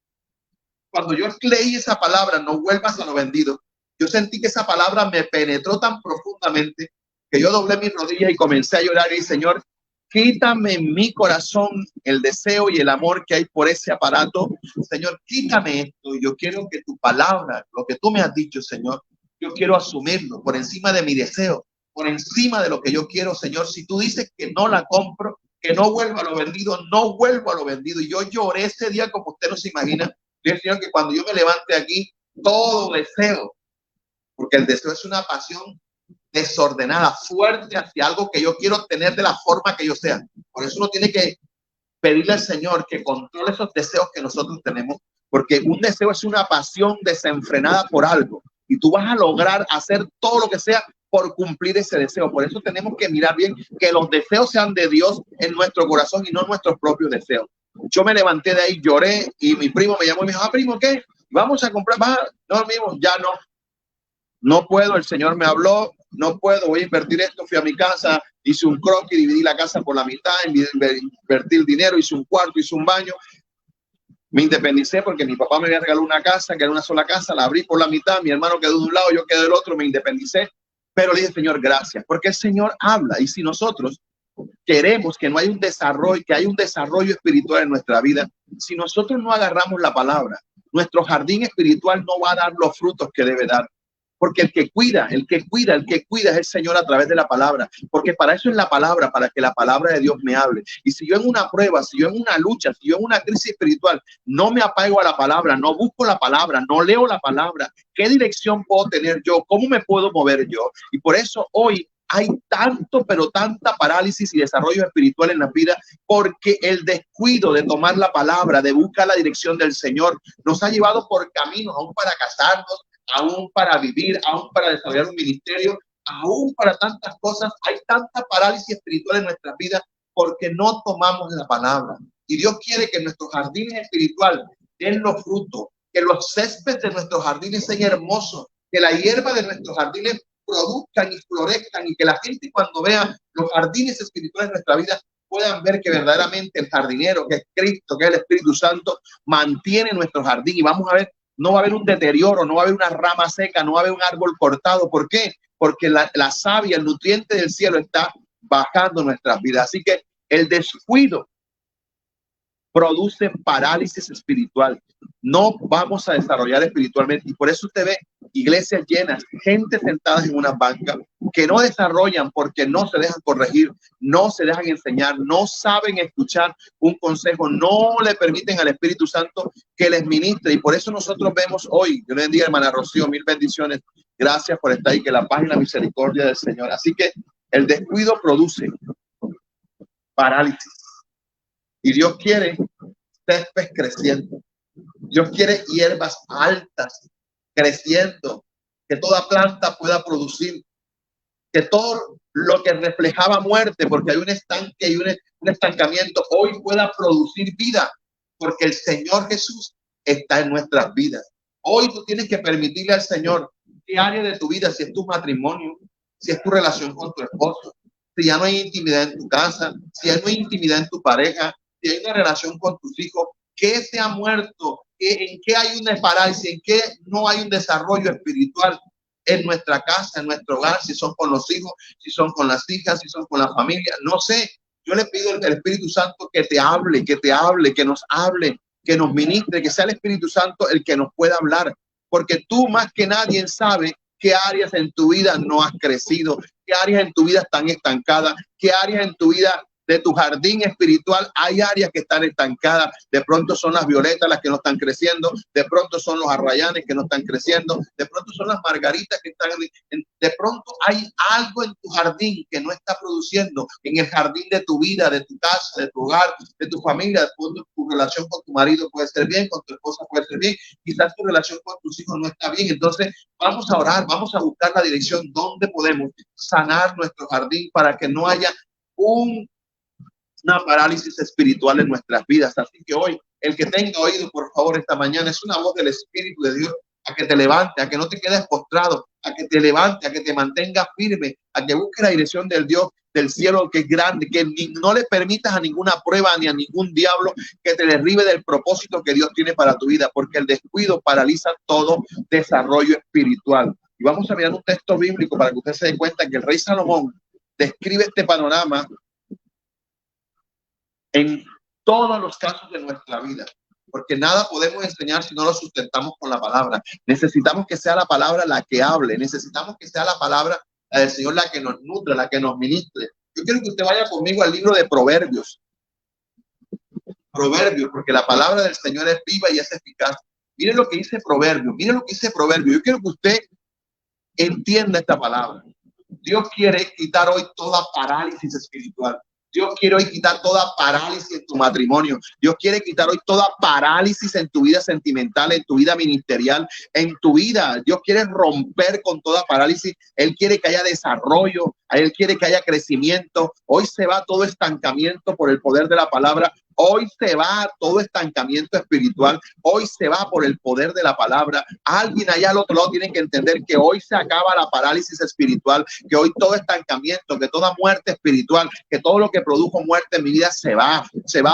Cuando yo leí esa palabra, no vuelvas a lo vendido, yo sentí que esa palabra me penetró tan profundamente que yo doblé mis rodillas y comencé a llorar y, Señor, quítame en mi corazón el deseo y el amor que hay por ese aparato. Señor, quítame esto. Yo quiero que tu palabra, lo que tú me has dicho, Señor, yo quiero asumirlo por encima de mi deseo, por encima de lo que yo quiero, Señor. Si tú dices que no la compro, que no vuelva a lo vendido, no vuelvo a lo vendido. Y yo lloré ese día como usted no se imagina. Le Señor, que cuando yo me levante aquí, todo deseo, porque el deseo es una pasión desordenada, fuerte hacia algo que yo quiero tener de la forma que yo sea. Por eso uno tiene que pedirle al Señor que controle esos deseos que nosotros tenemos, porque un deseo es una pasión desenfrenada por algo y tú vas a lograr hacer todo lo que sea por cumplir ese deseo. Por eso tenemos que mirar bien que los deseos sean de Dios en nuestro corazón y no nuestros propios deseos. Yo me levanté de ahí, lloré y mi primo me llamó y me dijo, primo, ¿qué? ¿Vamos a comprar? No, mismo, ya no puedo, el Señor me habló, no puedo, voy a invertir esto. Fui a mi casa, hice un croquis, dividí la casa por la mitad, invertí el dinero, hice un cuarto, hice un baño. Me independicé porque mi papá me había regalado una casa, que era una sola casa, la abrí por la mitad, mi hermano quedó de un lado, yo quedé del otro, me independicé. Pero le dije, Señor, gracias, porque el Señor habla. Y si nosotros queremos que no haya un desarrollo, que haya un desarrollo espiritual en nuestra vida, si nosotros no agarramos la palabra, nuestro jardín espiritual no va a dar los frutos que debe dar. Porque el que cuida es el Señor a través de la palabra. Porque para eso es la palabra, para que la palabra de Dios me hable. Y si yo en una prueba, si yo en una lucha, si yo en una crisis espiritual, no me apego a la palabra, no busco la palabra, no leo la palabra, ¿qué dirección puedo tener yo? ¿Cómo me puedo mover yo? Y por eso hoy hay tanto, pero tanta parálisis y desarrollo espiritual en la vida, porque el descuido de tomar la palabra, de buscar la dirección del Señor, nos ha llevado por caminos, aún para casarnos, aún para vivir, aún para desarrollar un ministerio, aún para tantas cosas. Hay tanta parálisis espiritual en nuestras vidas porque no tomamos la palabra. Y Dios quiere que nuestros jardines espirituales den los frutos, que los céspedes de nuestros jardines sean hermosos, que la hierba de nuestros jardines produzcan y florezcan, y que la gente, cuando vea los jardines espirituales de nuestra vida, puedan ver que verdaderamente el jardinero, que es Cristo, que es el Espíritu Santo, mantiene nuestro jardín. Y vamos a ver, no va a haber un deterioro, no va a haber una rama seca, no va a haber un árbol cortado. ¿Por qué? Porque la savia, el nutriente del cielo, está bajando nuestras vidas. Así que el descuido produce parálisis espiritual. No vamos a desarrollar espiritualmente. Y por eso usted ve iglesias llenas, gente sentada en una banca, que no desarrollan porque no se dejan corregir, no se dejan enseñar, no saben escuchar un consejo, no le permiten al Espíritu Santo que les ministre. Y por eso nosotros vemos hoy, yo le bendiga, hermana Rocío, mil bendiciones. Gracias por estar ahí, que la paz y la misericordia del Señor. Así que el descuido produce parálisis. Y Dios quiere césped creciendo. Dios quiere hierbas altas creciendo, que toda planta pueda producir, que todo lo que reflejaba muerte, porque hay un estanque y un estancamiento, hoy pueda producir vida, porque el Señor Jesús está en nuestras vidas. Hoy tú tienes que permitirle al Señor qué área de tu vida, si es tu matrimonio, si es tu relación con tu esposo, si ya no hay intimidad en tu casa, si ya no hay intimidad en tu pareja, si hay una relación con tus hijos, ¿qué se ha muerto? ¿En qué hay una parálisis? ¿En qué no hay un desarrollo espiritual en nuestra casa, en nuestro hogar? Si son con los hijos, si son con las hijas, si son con la familia, no sé. Yo le pido al Espíritu Santo que te hable, que nos hable, que nos ministre, que sea el Espíritu Santo el que nos pueda hablar, porque tú más que nadie sabes qué áreas en tu vida no has crecido, qué áreas en tu vida están estancadas, qué áreas en tu vida de tu jardín espiritual hay áreas que están estancadas. De pronto son las violetas las que no están creciendo, de pronto son los arrayanes que no están creciendo, de pronto son las margaritas que están, de pronto hay algo en tu jardín que no está produciendo, en el jardín de tu vida, de tu casa, de tu hogar, de tu familia. De pronto tu relación con tu marido puede ser bien, con tu esposa puede ser bien, quizás tu relación con tus hijos no está bien. Entonces vamos a orar, vamos a buscar la dirección donde podemos sanar nuestro jardín para que no haya una parálisis espiritual en nuestras vidas. Así que hoy, el que tenga oído, por favor, esta mañana, es una voz del Espíritu de Dios a que te levante, a que no te quedes postrado, a que te levante, a que te mantengas firme, a que busque la dirección del Dios del cielo, que es grande, que no le permitas a ninguna prueba ni a ningún diablo que te derribe del propósito que Dios tiene para tu vida, porque el descuido paraliza todo desarrollo espiritual. Y vamos a mirar un texto bíblico para que usted se dé cuenta que el rey Salomón describe este panorama en todos los casos de nuestra vida, porque nada podemos enseñar si no lo sustentamos con la palabra. Necesitamos que sea la palabra la que hable, necesitamos que sea la palabra del Señor la que nos nutre, la que nos ministre. Yo quiero que usted vaya conmigo al libro de Proverbios, porque la palabra del Señor es viva y es eficaz. Miren lo que dice Proverbios, Yo quiero que usted entienda esta palabra. Dios quiere quitar hoy toda parálisis espiritual. Dios quiere hoy quitar toda parálisis en tu matrimonio. Dios quiere quitar hoy toda parálisis en tu vida sentimental, en tu vida ministerial, en tu vida. Dios quiere romper con toda parálisis. Él quiere que haya desarrollo. Él quiere que haya crecimiento. Hoy se va todo estancamiento por el poder de la palabra. Hoy se va todo estancamiento espiritual. Hoy se va por el poder de la palabra. Alguien allá al otro lado tiene que entender que hoy se acaba la parálisis espiritual, que hoy todo estancamiento, que toda muerte espiritual, que todo lo que produjo muerte en mi vida se va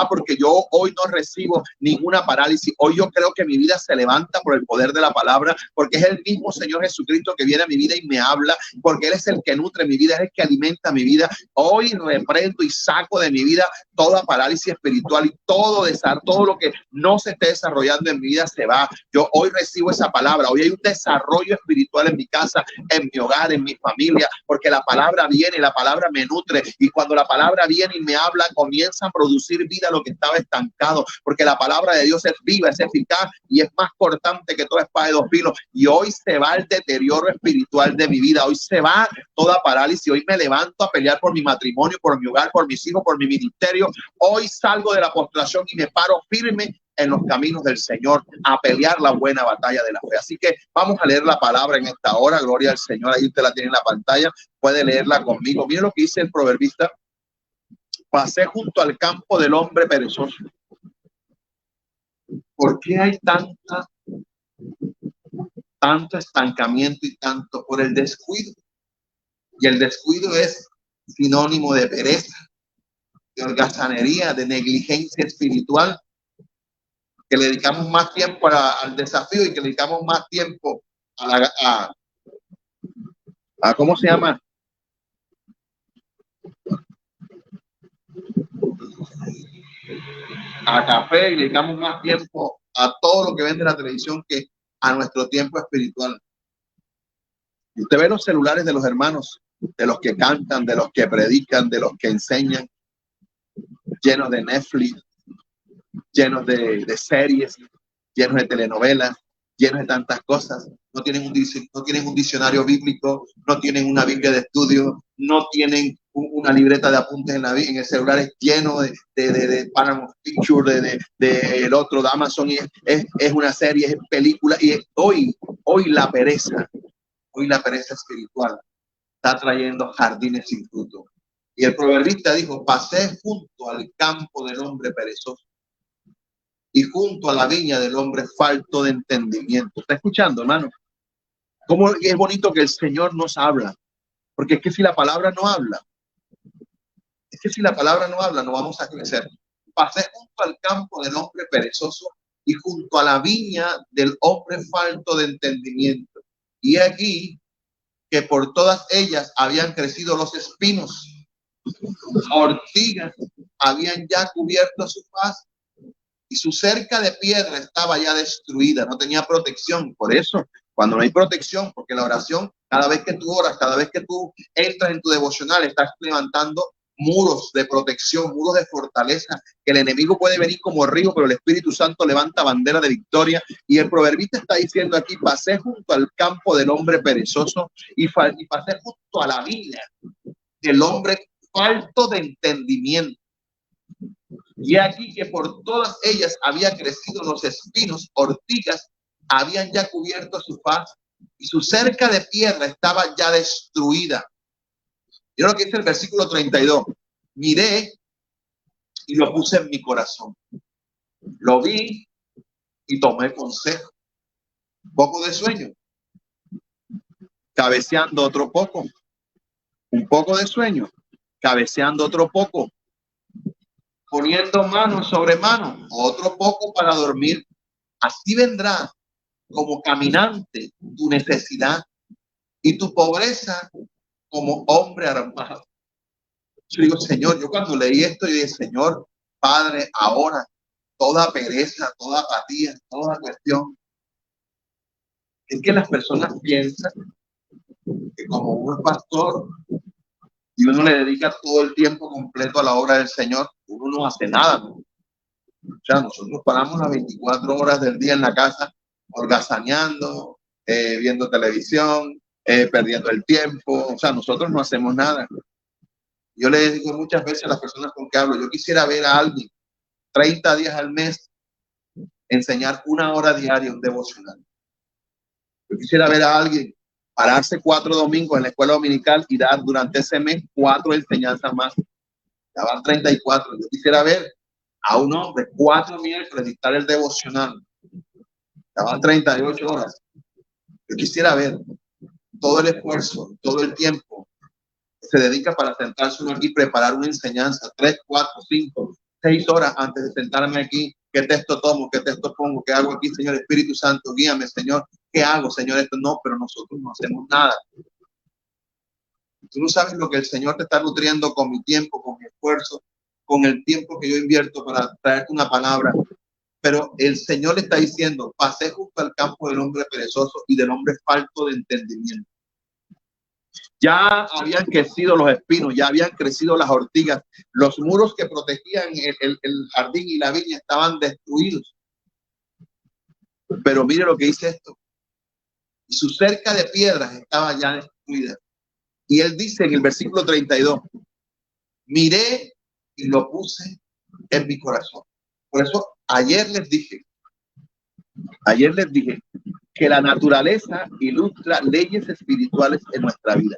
porque yo hoy no recibo ninguna parálisis. Hoy yo creo que mi vida se levanta por el poder de la palabra, porque es el mismo Señor Jesucristo que viene a mi vida y me habla, porque Él es el que nutre mi vida, es el que alimenta mi vida. Hoy reprendo y saco de mi vida toda parálisis espiritual. espiritual y todo lo que no se esté desarrollando en mi vida se va. Yo hoy recibo esa palabra. Hoy hay un desarrollo espiritual en mi casa, en mi hogar, en mi familia, porque la palabra viene, la palabra me nutre, y cuando la palabra viene y me habla, comienza a producir vida lo que estaba estancado, porque la palabra de Dios es viva, es eficaz y es más cortante que toda espada de dos filos. Y hoy se va el deterioro espiritual de mi vida, hoy se va toda parálisis, hoy me levanto a pelear por mi matrimonio, por mi hogar, por mis hijos, por mi ministerio. Hoy salgo de la postración y me paro firme en los caminos del Señor a pelear la buena batalla de la fe. Así que vamos a leer la palabra en esta hora. Gloria al Señor. Ahí usted la tiene en la pantalla, puede leerla conmigo. Miren lo que dice el proverbista: pasé junto al campo del hombre perezoso. ¿Por qué hay tanto estancamiento y tanto? Por el descuido. Y el descuido es sinónimo de pereza, de holgazanería, de negligencia espiritual, que le dedicamos más tiempo al desafío y que le dedicamos más tiempo a ¿cómo se llama? A café, y le dedicamos más tiempo a todo lo que vende la televisión que a nuestro tiempo espiritual. Y usted ve los celulares de los hermanos, de los que cantan, de los que predican, de los que enseñan, llenos de Netflix, llenos de series, llenos de telenovelas, llenos de tantas cosas. No tienen un diccionario bíblico, no tienen una Biblia de estudio, no tienen una libreta de apuntes en el celular. Es lleno de Paramount Pictures, de el otro de Amazon, y es una serie, es película. Y hoy la pereza espiritual está trayendo jardines sin fruto. Y el proverbista dijo: pasé junto al campo del hombre perezoso y junto a la viña del hombre falto de entendimiento. ¿Está escuchando, hermano? Cómo es bonito que el Señor nos habla, porque es que si la palabra no habla, no vamos a crecer. Pasé junto al campo del hombre perezoso y junto a la viña del hombre falto de entendimiento. Y aquí que por todas ellas habían crecido los espinos, ortigas habían ya cubierto su faz, y su cerca de piedra estaba ya destruida, no tenía protección. Por eso, cuando no hay protección, porque la oración, cada vez que tú oras, cada vez que tú entras en tu devocional, estás levantando muros de protección, muros de fortaleza, que el enemigo puede venir como río, pero el Espíritu Santo levanta bandera de victoria. Y el proverbista está diciendo aquí: pasé junto al campo del hombre perezoso y pasé junto a la viña del hombre falto de entendimiento. Y aquí que por todas ellas había crecido los espinos, ortigas habían ya cubierto su faz, y su cerca de piedra estaba ya destruida. Y lo que dice el versículo 32: miré y lo puse en mi corazón. Lo vi y tomé consejo. Poco de sueño, cabeceando otro poco. Un poco de sueño, cabeceando otro poco. Poniendo mano sobre mano, otro poco para dormir. Así vendrá como caminante tu necesidad y tu pobreza como hombre armado. Yo digo: Señor, yo cuando leí esto, yo dije: Señor, Padre, ahora toda pereza, toda apatía, toda cuestión, es que las personas piensan que como uno es pastor y uno le dedica todo el tiempo completo a la obra del Señor, uno no hace nada, ¿no? O sea, nosotros paramos las 24 horas del día en la casa, holgazaneando, viendo televisión, perdiendo el tiempo. O sea, nosotros no hacemos nada. Yo le digo muchas veces a las personas con que hablo: yo quisiera ver a alguien 30 días al mes enseñar 1 hora diaria un devocional. Yo quisiera ver a alguien pararse 4 domingos en la escuela dominical y dar durante ese mes 4 enseñanzas más. Ya van 34. Yo quisiera ver a un hombre 4 miércoles dictar el devocional. Ya van 38 horas. Yo quisiera ver todo el esfuerzo, todo el tiempo que se dedica para sentarse uno aquí y preparar una enseñanza, 3, 4, 5, 6 horas antes de sentarme aquí. ¿Qué texto tomo? ¿Qué texto pongo? ¿Qué hago aquí, Señor? Espíritu Santo, guíame, Señor. ¿Qué hago, Señor? Esto no, pero nosotros no hacemos nada. Tú no sabes lo que el Señor te está nutriendo con mi tiempo, con mi esfuerzo, con el tiempo que yo invierto para traerte una palabra. Pero el Señor le está diciendo, pasé junto al campo del hombre perezoso y del hombre falto de entendimiento. Ya habían crecido los espinos, ya habían crecido las ortigas, los muros que protegían el jardín y la viña estaban destruidos. Pero mire lo que dice esto. Y su cerca de piedras estaba ya destruida. Y él dice en el versículo 32, miré y lo puse en mi corazón. Por eso ayer les dije que la naturaleza ilustra leyes espirituales en nuestra vida.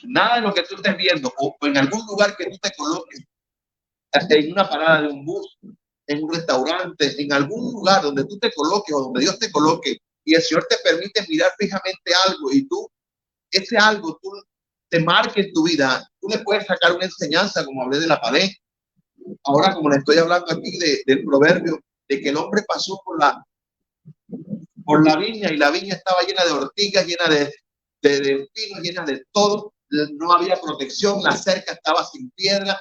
Nada de lo que tú estés viendo o en algún lugar que tú te coloques, en una parada de un bus, en un restaurante, en algún lugar donde tú te coloques o donde Dios te coloque y el Señor te permite mirar fijamente algo y tú, ese algo, tú te marque en tu vida, tú le puedes sacar una enseñanza, como hablé de la pared. Ahora, como le estoy hablando aquí del proverbio, de que el hombre pasó por la viña y la viña estaba llena de ortigas, llena de espinos, llena de todo, no había protección, la cerca estaba sin piedra.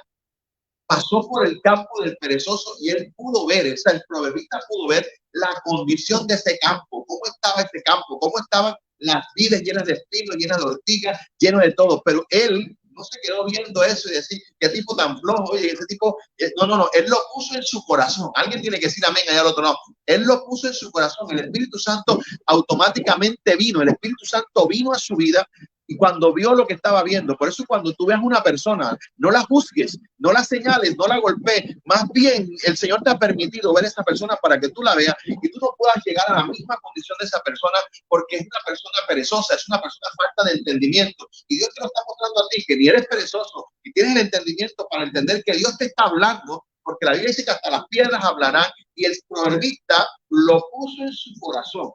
Pasó por el campo del perezoso y él pudo ver, o sea, el proverbista pudo ver la condición de ese campo, cómo estaba ese campo, cómo estaban las vides llenas de espinos, llenas de ortigas, llenas de todo, pero él no se quedó viendo eso y decir, qué tipo tan flojo, oye, ese tipo, no, él lo puso en su corazón. Alguien tiene que decir amén allá al otro lado. Él lo puso en su corazón, el Espíritu Santo automáticamente vino, el Espíritu Santo vino a su vida y cuando vio lo que estaba viendo. Por eso cuando tú veas una persona, no la juzgues, no la señales, no la golpees, más bien el Señor te ha permitido ver a esa persona para que tú la veas y tú no puedas llegar a la misma condición de esa persona porque es una persona perezosa, es una persona falta de entendimiento. Y Dios te lo está mostrando a ti, que ni eres perezoso y tienes el entendimiento para entender que Dios te está hablando, porque la Biblia dice que hasta las piedras hablarán y el proverbista lo puso en su corazón.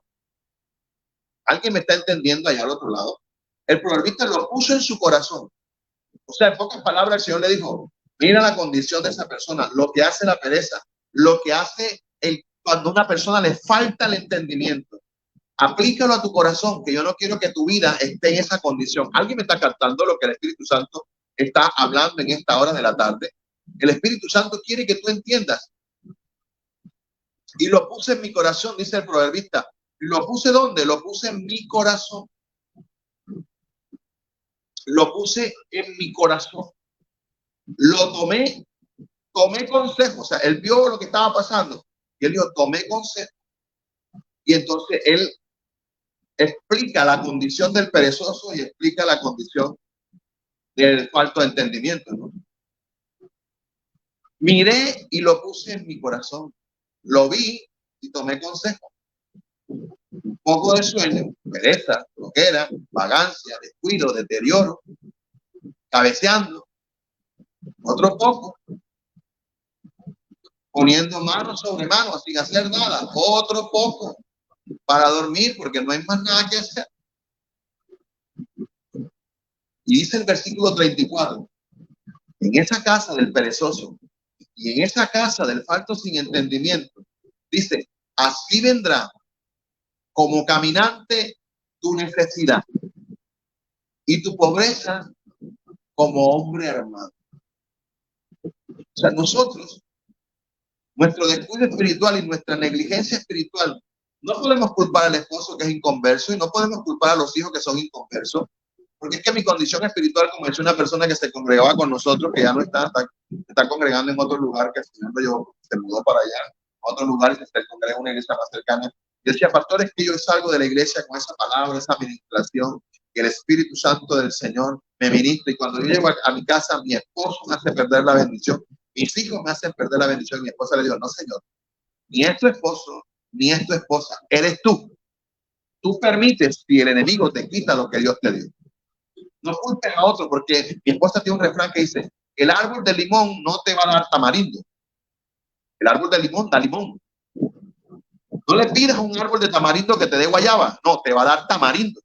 ¿Alguien me está entendiendo allá al otro lado? El proverbista lo puso en su corazón. O sea, en pocas palabras, el Señor le dijo, mira la condición de esa persona, lo que hace la pereza, lo que hace cuando a una persona le falta el entendimiento. Aplícalo a tu corazón, que yo no quiero que tu vida esté en esa condición. ¿Alguien me está captando lo que el Espíritu Santo está hablando en esta hora de la tarde? El Espíritu Santo quiere que tú entiendas. Y lo puse en mi corazón, dice el proverbista. ¿Lo puse dónde? Lo puse en mi corazón. Lo puse en mi corazón. Lo tomé consejo. O sea, él vio lo que estaba pasando y él dijo, tomé consejo. Y entonces él explica la condición del perezoso y explica la condición del falto de entendimiento, ¿no? Miré y lo puse en mi corazón. Lo vi y tomé consejo. Un poco de sueño, pereza, flojera, vagancia, descuido, deterioro, cabeceando. Otro poco, poniendo manos sobre manos sin hacer nada. Otro poco, para dormir porque no hay más nada que hacer. Y dice el versículo 34, en esa casa del perezoso y en esa casa del falto sin entendimiento, dice, así vendrá como caminante tu necesidad y tu pobreza como hombre armado. O sea, nosotros, nuestro descuido espiritual y nuestra negligencia espiritual, no podemos culpar al esposo que es inconverso y no podemos culpar a los hijos que son inconversos, porque es que mi condición espiritual, como es una persona que se congregaba con nosotros, que ya no está congregando en otro lugar, que el Señor lo llevó, se mudó para allá, a otro lugar, y se congrega en una iglesia más cercana. Yo decía, pastor, es que yo salgo de la iglesia con esa palabra, esa administración, que el Espíritu Santo del Señor me ministra, y cuando yo llego a mi casa, mi esposo me hace perder la bendición, mis hijos me hacen perder la bendición, y mi esposa le dijo, no, Señor, ni es tu esposo, ni es tu esposa, eres tú. Tú permites si el enemigo te quita lo que Dios te dio. No culpen a otro, porque mi esposa tiene un refrán que dice, el árbol de limón no te va a dar tamarindo. El árbol de limón da limón. No le pidas a un árbol de tamarindo que te dé guayaba. No, te va a dar tamarindo.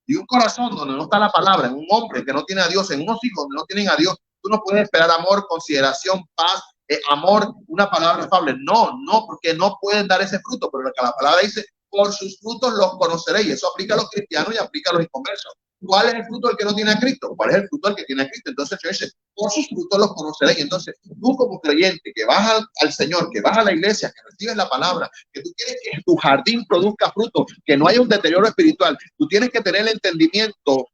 Y un corazón donde no está la palabra, en un hombre que no tiene a Dios, en unos hijos donde no tienen a Dios, tú no puedes esperar amor, consideración, paz, amor, una palabra afable. No, porque no pueden dar ese fruto. Pero lo que la palabra dice, por sus frutos los conoceréis. Eso aplica a los cristianos y aplica a los inconversos. ¿Cuál es el fruto del que no tiene a Cristo? ¿Cuál es el fruto del que tiene a Cristo? Entonces el Señor dice, por sus frutos los conoceréis. Entonces tú como creyente que vas al Señor, que vas a la iglesia, que recibes la palabra, que tú quieres que tu jardín produzca fruto, que no haya un deterioro espiritual, tú tienes que tener el entendimiento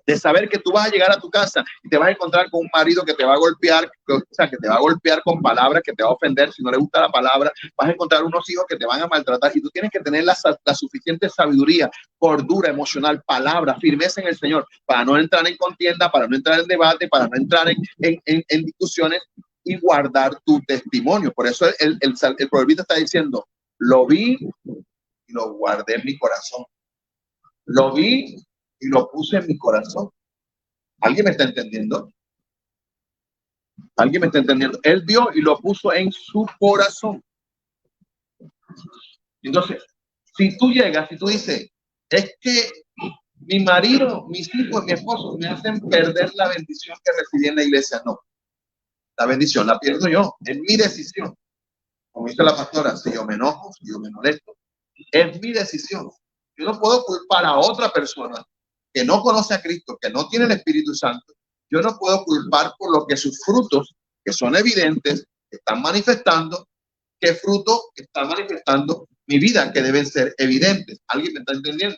de saber que tú vas a llegar a tu casa y te vas a encontrar con un marido que te va a golpear, que te va a golpear con palabras, que te va a ofender si no le gusta la palabra, vas a encontrar unos hijos que te van a maltratar y tú tienes que tener la suficiente sabiduría, cordura emocional, palabra, firmeza en el Señor, para no entrar en contienda, para no entrar en debate, para no entrar en discusiones y guardar tu testimonio. Por eso el proverbista está diciendo, lo vi y lo guardé en mi corazón. Lo vi y lo puse en mi corazón. ¿Alguien me está entendiendo? ¿Alguien me está entendiendo? Él vio y lo puso en su corazón. Entonces, si tú llegas y tú dices, es que mi marido, mis hijos, mi esposo me hacen perder la bendición que recibí en la iglesia. No, la bendición la pierdo yo. Es mi decisión. Como dice la pastora, si yo me enojo, si yo me molesto, es mi decisión. Yo no puedo culpar a otra persona que no conoce a Cristo, que no tiene el Espíritu Santo. Yo no puedo culpar por lo que sus frutos, que son evidentes, están manifestando, qué fruto está manifestando mi vida, que deben ser evidentes. ¿Alguien me está entendiendo?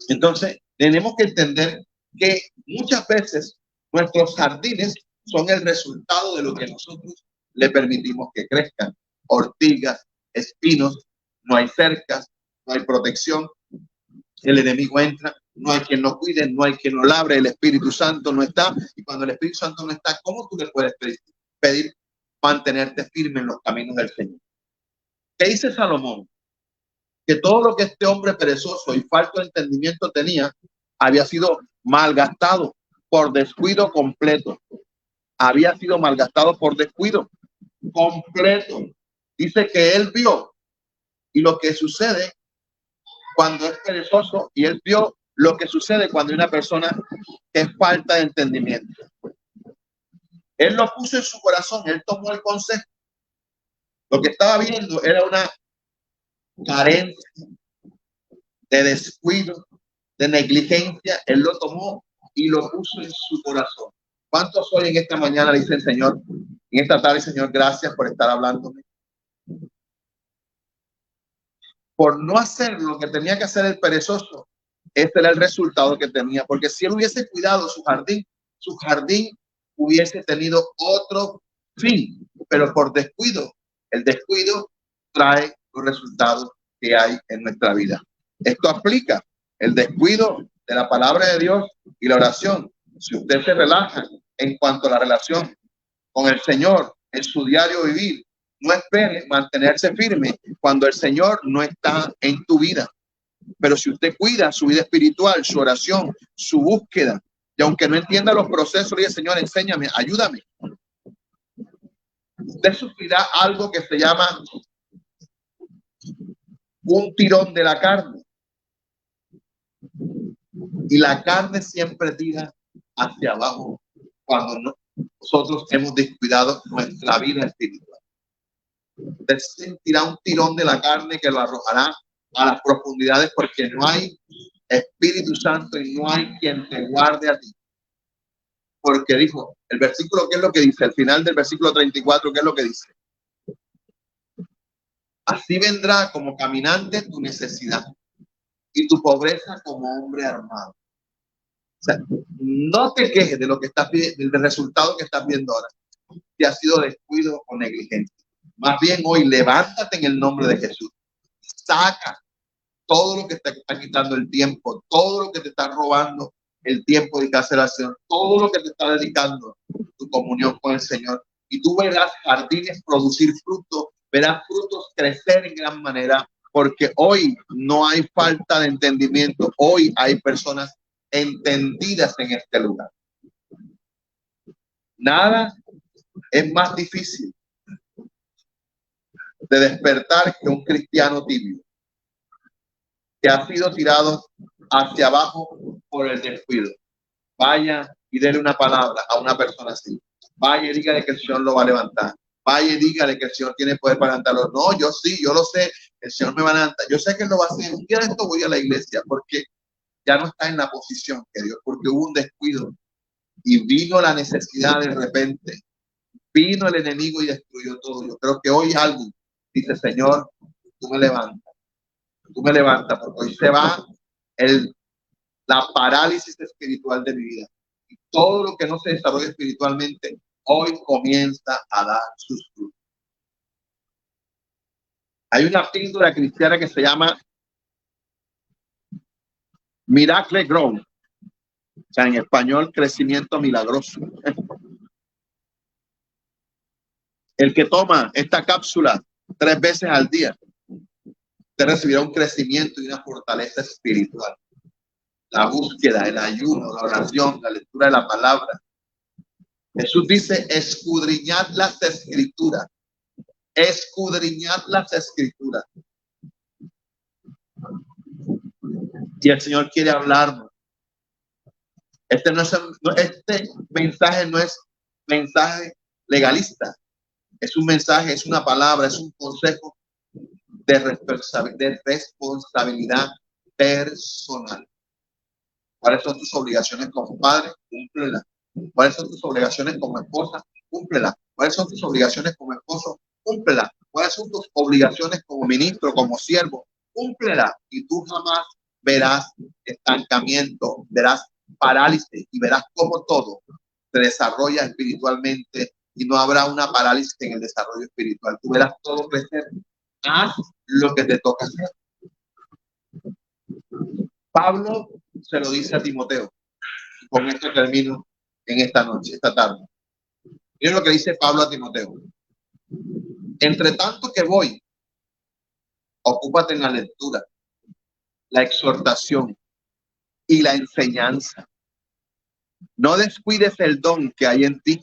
Entonces, tenemos que entender que muchas veces nuestros jardines son el resultado de lo que nosotros le permitimos que crezcan. Ortigas, espinos, no hay cercas, no hay protección, el enemigo entra, no hay quien lo cuide, no hay quien lo labre, el Espíritu Santo no está, y cuando el Espíritu Santo no está, ¿cómo tú le puedes pedir mantenerte firme en los caminos del Señor? ¿Qué dice Salomón? Que todo lo que este hombre perezoso y falto de entendimiento tenía había sido malgastado por descuido completo. Había sido malgastado por descuido completo. Dice que él vio y lo que sucede cuando es perezoso, y él vio lo que sucede cuando hay una persona que es falta de entendimiento. Él lo puso en su corazón, él tomó el consejo. Lo que estaba viendo era una carencia, de descuido, de negligencia. Él lo tomó y lo puso en su corazón. ¿Cuántos hoy en esta mañana le dicen, Señor, en esta tarde, Señor, gracias por estar hablándome? Por no hacer lo que tenía que hacer el perezoso, este era el resultado que tenía, porque si él hubiese cuidado su jardín hubiese tenido otro fin, pero por descuido, el descuido trae los resultados que hay en nuestra vida. Esto aplica el descuido de la palabra de Dios y la oración. Si usted se relaja en cuanto a la relación con el Señor en su diario vivir, no espere mantenerse firme cuando el Señor no está en tu vida. Pero si usted cuida su vida espiritual, su oración, su búsqueda, y aunque no entienda los procesos, le dice, Señor, enséñame, ayúdame. Usted sufrirá algo que se llama un tirón de la carne. Y la carne siempre tira hacia abajo cuando nosotros hemos descuidado nuestra vida espiritual. Usted sentirá un tirón de la carne que lo arrojará a las profundidades porque no hay Espíritu Santo y no hay quien te guarde a ti. Porque dijo, el versículo, ¿qué es lo que dice? Al final del versículo 34, ¿qué es lo que dice? Así vendrá como caminante tu necesidad y tu pobreza como hombre armado. O sea, no te quejes de lo que estás viendo, del resultado que estás viendo ahora, que ha sido descuido o negligencia. Más bien hoy levántate en el nombre de Jesús. Saca todo lo que te está quitando el tiempo, todo lo que te está robando el tiempo de cancelación, todo lo que te está dedicando tu comunión con el Señor. Y tú verás jardines producir frutos, verás frutos crecer en gran manera, porque hoy no hay falta de entendimiento, hoy hay personas entendidas en este lugar. Nada es más difícil de despertar que un cristiano tibio que ha sido tirado hacia abajo por el descuido. Vaya y déle una palabra a una persona así. Vaya y dígale que el Señor lo va a levantar. Vaya y dígale que el Señor tiene poder para levantarlo. No, yo sí, yo lo sé. El Señor me va a levantar. Yo sé que Él lo va a hacer. Un día de esto voy a la iglesia porque ya no está en la posición que Dios, porque hubo un descuido y vino la necesidad de repente, vino el enemigo y destruyó todo. Yo creo que hoy alguien dice, Señor, tú me levantas, porque hoy se va la parálisis espiritual de mi vida. Y todo lo que no se desarrolla espiritualmente, hoy comienza a dar sus frutos. Hay una píldora cristiana que se llama Miracle Grow, o sea, en español, crecimiento milagroso. El que toma esta cápsula 3 veces al día, te recibirá un crecimiento y una fortaleza espiritual. La búsqueda, el ayuno, la oración, la lectura de la palabra. Jesús dice, escudriñad las escrituras. Escudriñad las escrituras. Y el Señor quiere hablarnos. Este mensaje no es mensaje legalista. Es un mensaje, es una palabra, es un consejo de responsabilidad personal. ¿Cuáles son tus obligaciones como padre? Cúmplelas. ¿Cuáles son tus obligaciones como esposa? Cúmplelas. ¿Cuáles son tus obligaciones como esposo? Cúmplelas. ¿Cuáles son tus obligaciones como ministro, como siervo? Cúmplelas. Y tú jamás verás estancamiento, verás parálisis y verás cómo todo se desarrolla espiritualmente y no habrá una parálisis en el desarrollo espiritual. Tú verás todo crecer. Haz lo que te toca hacer. Pablo se lo dice a Timoteo. Con esto termino en esta noche, esta tarde. Miren lo que dice Pablo a Timoteo. Entre tanto que voy, ocúpate en la lectura, la exhortación y la enseñanza. No descuides el don que hay en ti,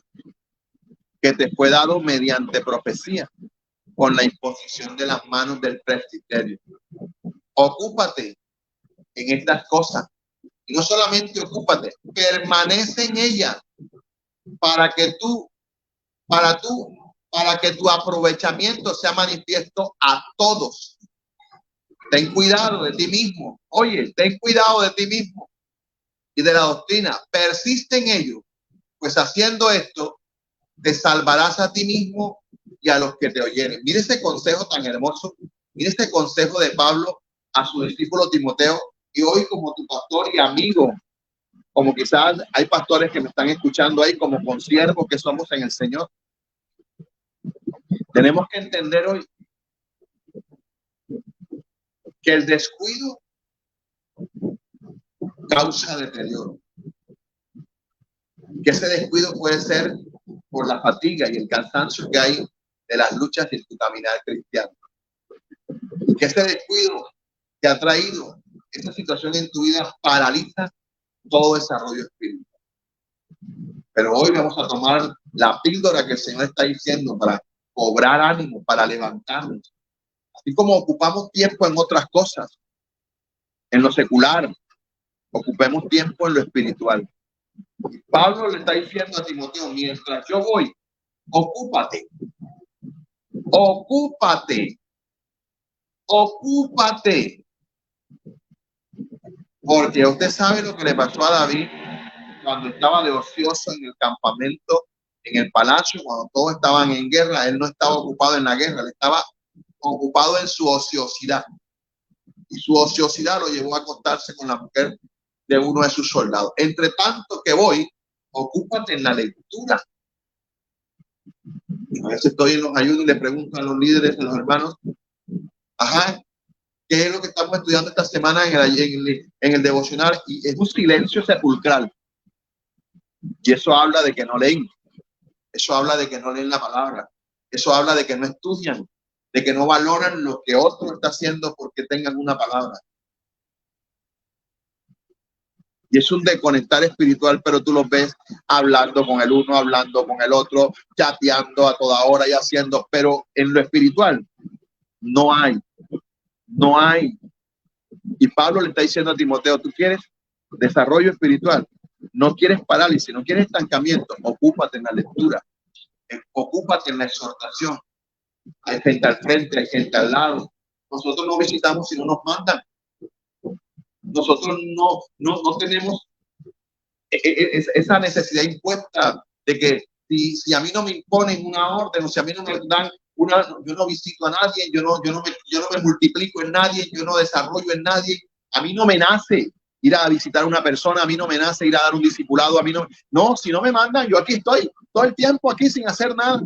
que te fue dado mediante profecía, con la imposición de las manos del presbiterio. Ocúpate en estas cosas. Y no solamente ocúpate, permanece en ellas para que tu aprovechamiento sea manifiesto a todos. Ten cuidado de ti mismo. Oye, ten cuidado de ti mismo y de la doctrina. Persiste en ello, pues haciendo esto te salvarás a ti mismo y a los que te oyeren. Mire ese consejo tan hermoso. Mire este consejo de Pablo a su discípulo Timoteo. Y hoy, como tu pastor y amigo, como quizás hay pastores que me están escuchando ahí, como consiervos que somos en el Señor, tenemos que entender hoy que el descuido causa deterioro. Que ese descuido puede ser por la fatiga y el cansancio que hay de las luchas y el caminar cristiano. Y que ese descuido que ha traído esta situación en tu vida paraliza todo desarrollo espiritual. Pero hoy vamos a tomar la píldora que el Señor está diciendo para cobrar ánimo, para levantarnos. Así como ocupamos tiempo en otras cosas, en lo secular, ocupemos tiempo en lo espiritual. Pablo le está diciendo a Timoteo, mientras yo voy, ocúpate, ocúpate, ocúpate. Porque usted sabe lo que le pasó a David cuando estaba de ocioso en el campamento, en el palacio, cuando todos estaban en guerra. Él no estaba ocupado en la guerra, él estaba ocupado en su ociosidad. Y su ociosidad lo llevó a acostarse con la mujer de uno de sus soldados. Entre tanto que voy, ocúpate en la lectura. A veces estoy en los ayunos y le pregunto a los líderes, a los hermanos, ¿qué es lo que estamos estudiando esta semana en el devocional? Y es un silencio sepulcral. Y eso habla de que no leen. Eso habla de que no leen la palabra. Eso habla de que no estudian, de que no valoran lo que otro está haciendo porque tengan una palabra. Y es un desconectar espiritual, pero tú los ves hablando con el uno, hablando con el otro, chateando a toda hora y haciendo, pero en lo espiritual no hay. Y Pablo le está diciendo a Timoteo, tú quieres desarrollo espiritual, no quieres parálisis, no quieres estancamiento, ocúpate en la lectura, ocúpate en la exhortación. Hay gente al frente, hay gente al lado. Nosotros no visitamos si no nos mandan. Nosotros no tenemos esa necesidad impuesta de que si a mí no me imponen una orden, o si a mí no me dan una, yo no visito a nadie, yo no me multiplico en nadie, yo no desarrollo en nadie, a mí no me nace ir a visitar a una persona, a mí no me nace ir a dar un discipulado, a mí no, si no me mandan, yo aquí estoy todo el tiempo aquí sin hacer nada.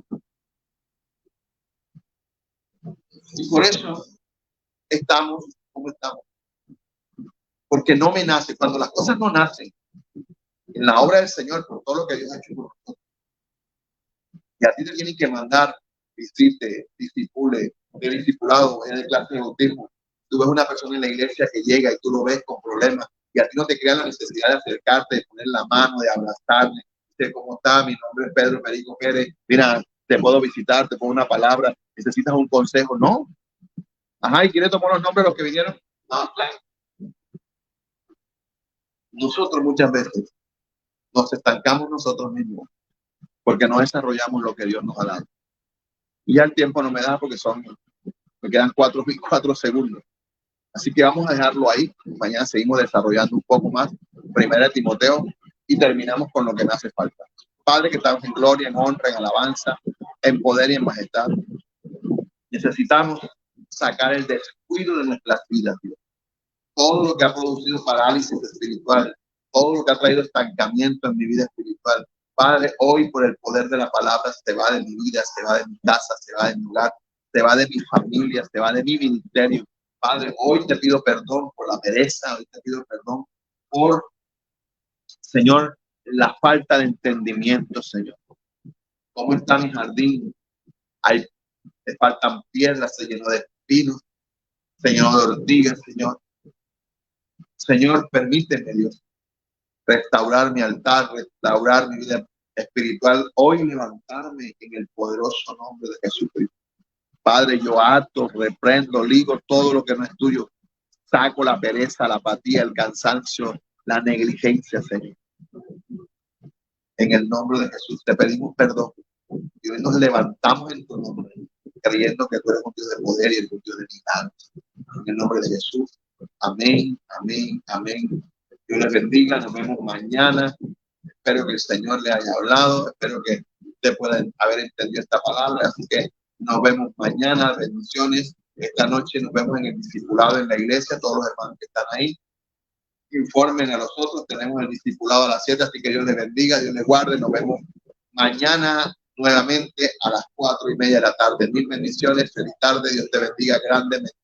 Y por eso estamos como estamos. Porque no me nace, cuando las cosas no nacen en la obra del Señor, por todo lo que Dios ha hecho por nosotros, y a ti te tienen que mandar, visite, discipule, de discipulado, en el clase de bautismo. Tú ves una persona en la iglesia que llega y tú lo ves con problemas, y a ti no te crea la necesidad de acercarte, de poner la mano, de abrazarle, de cómo está, mi nombre es Pedro Perico Pérez, mira, te puedo visitar, te pongo una palabra, necesitas un consejo, no. Ajá, ¿y quiere tomar los nombres de los que vinieron? No, claro. Nosotros muchas veces nos estancamos nosotros mismos porque no desarrollamos lo que Dios nos ha dado. Y ya el tiempo no me da porque me quedan 4 segundos. Así que vamos a dejarlo ahí. Mañana seguimos desarrollando un poco más. Primera de Timoteo y terminamos con lo que me hace falta. Padre, que estamos en gloria, en honra, en alabanza, en poder y en majestad. Necesitamos sacar el descuido de nuestras vidas, Dios. Todo lo que ha producido parálisis espiritual, todo lo que ha traído estancamiento en mi vida espiritual. Padre, hoy por el poder de la palabra se va de mi vida, se va de mi casa, se va de mi hogar, se va de mi familia, se va de mi ministerio. Padre, hoy te pido perdón por la pereza, hoy te pido perdón por, Señor, la falta de entendimiento, Señor. ¿Cómo está mi jardín? Me faltan piedras, se llenó de espinos, Señor, de ortigas, Señor. Señor, permíteme, Dios, restaurar mi altar, restaurar mi vida espiritual, hoy levantarme en el poderoso nombre de Jesucristo. Padre, yo ato, reprendo, ligo todo lo que no es tuyo, saco la pereza, la apatía, el cansancio, la negligencia, Señor. En el nombre de Jesús te pedimos perdón y hoy nos levantamos en tu nombre, creyendo que tú eres un Dios de poder y el Dios de milagros. En el nombre de Jesús. Amén, amén, amén. Dios les bendiga, nos vemos mañana. Espero que el Señor le haya hablado, espero que usted pueda haber entendido esta palabra, así que nos vemos mañana, bendiciones. Esta noche nos vemos en el discipulado en la iglesia, todos los hermanos que están ahí. Informen a los otros, tenemos el discipulado a las 7, así que Dios les bendiga, Dios les guarde, nos vemos mañana nuevamente a las 4:30 de la tarde. Mil bendiciones, feliz tarde, Dios te bendiga grandemente.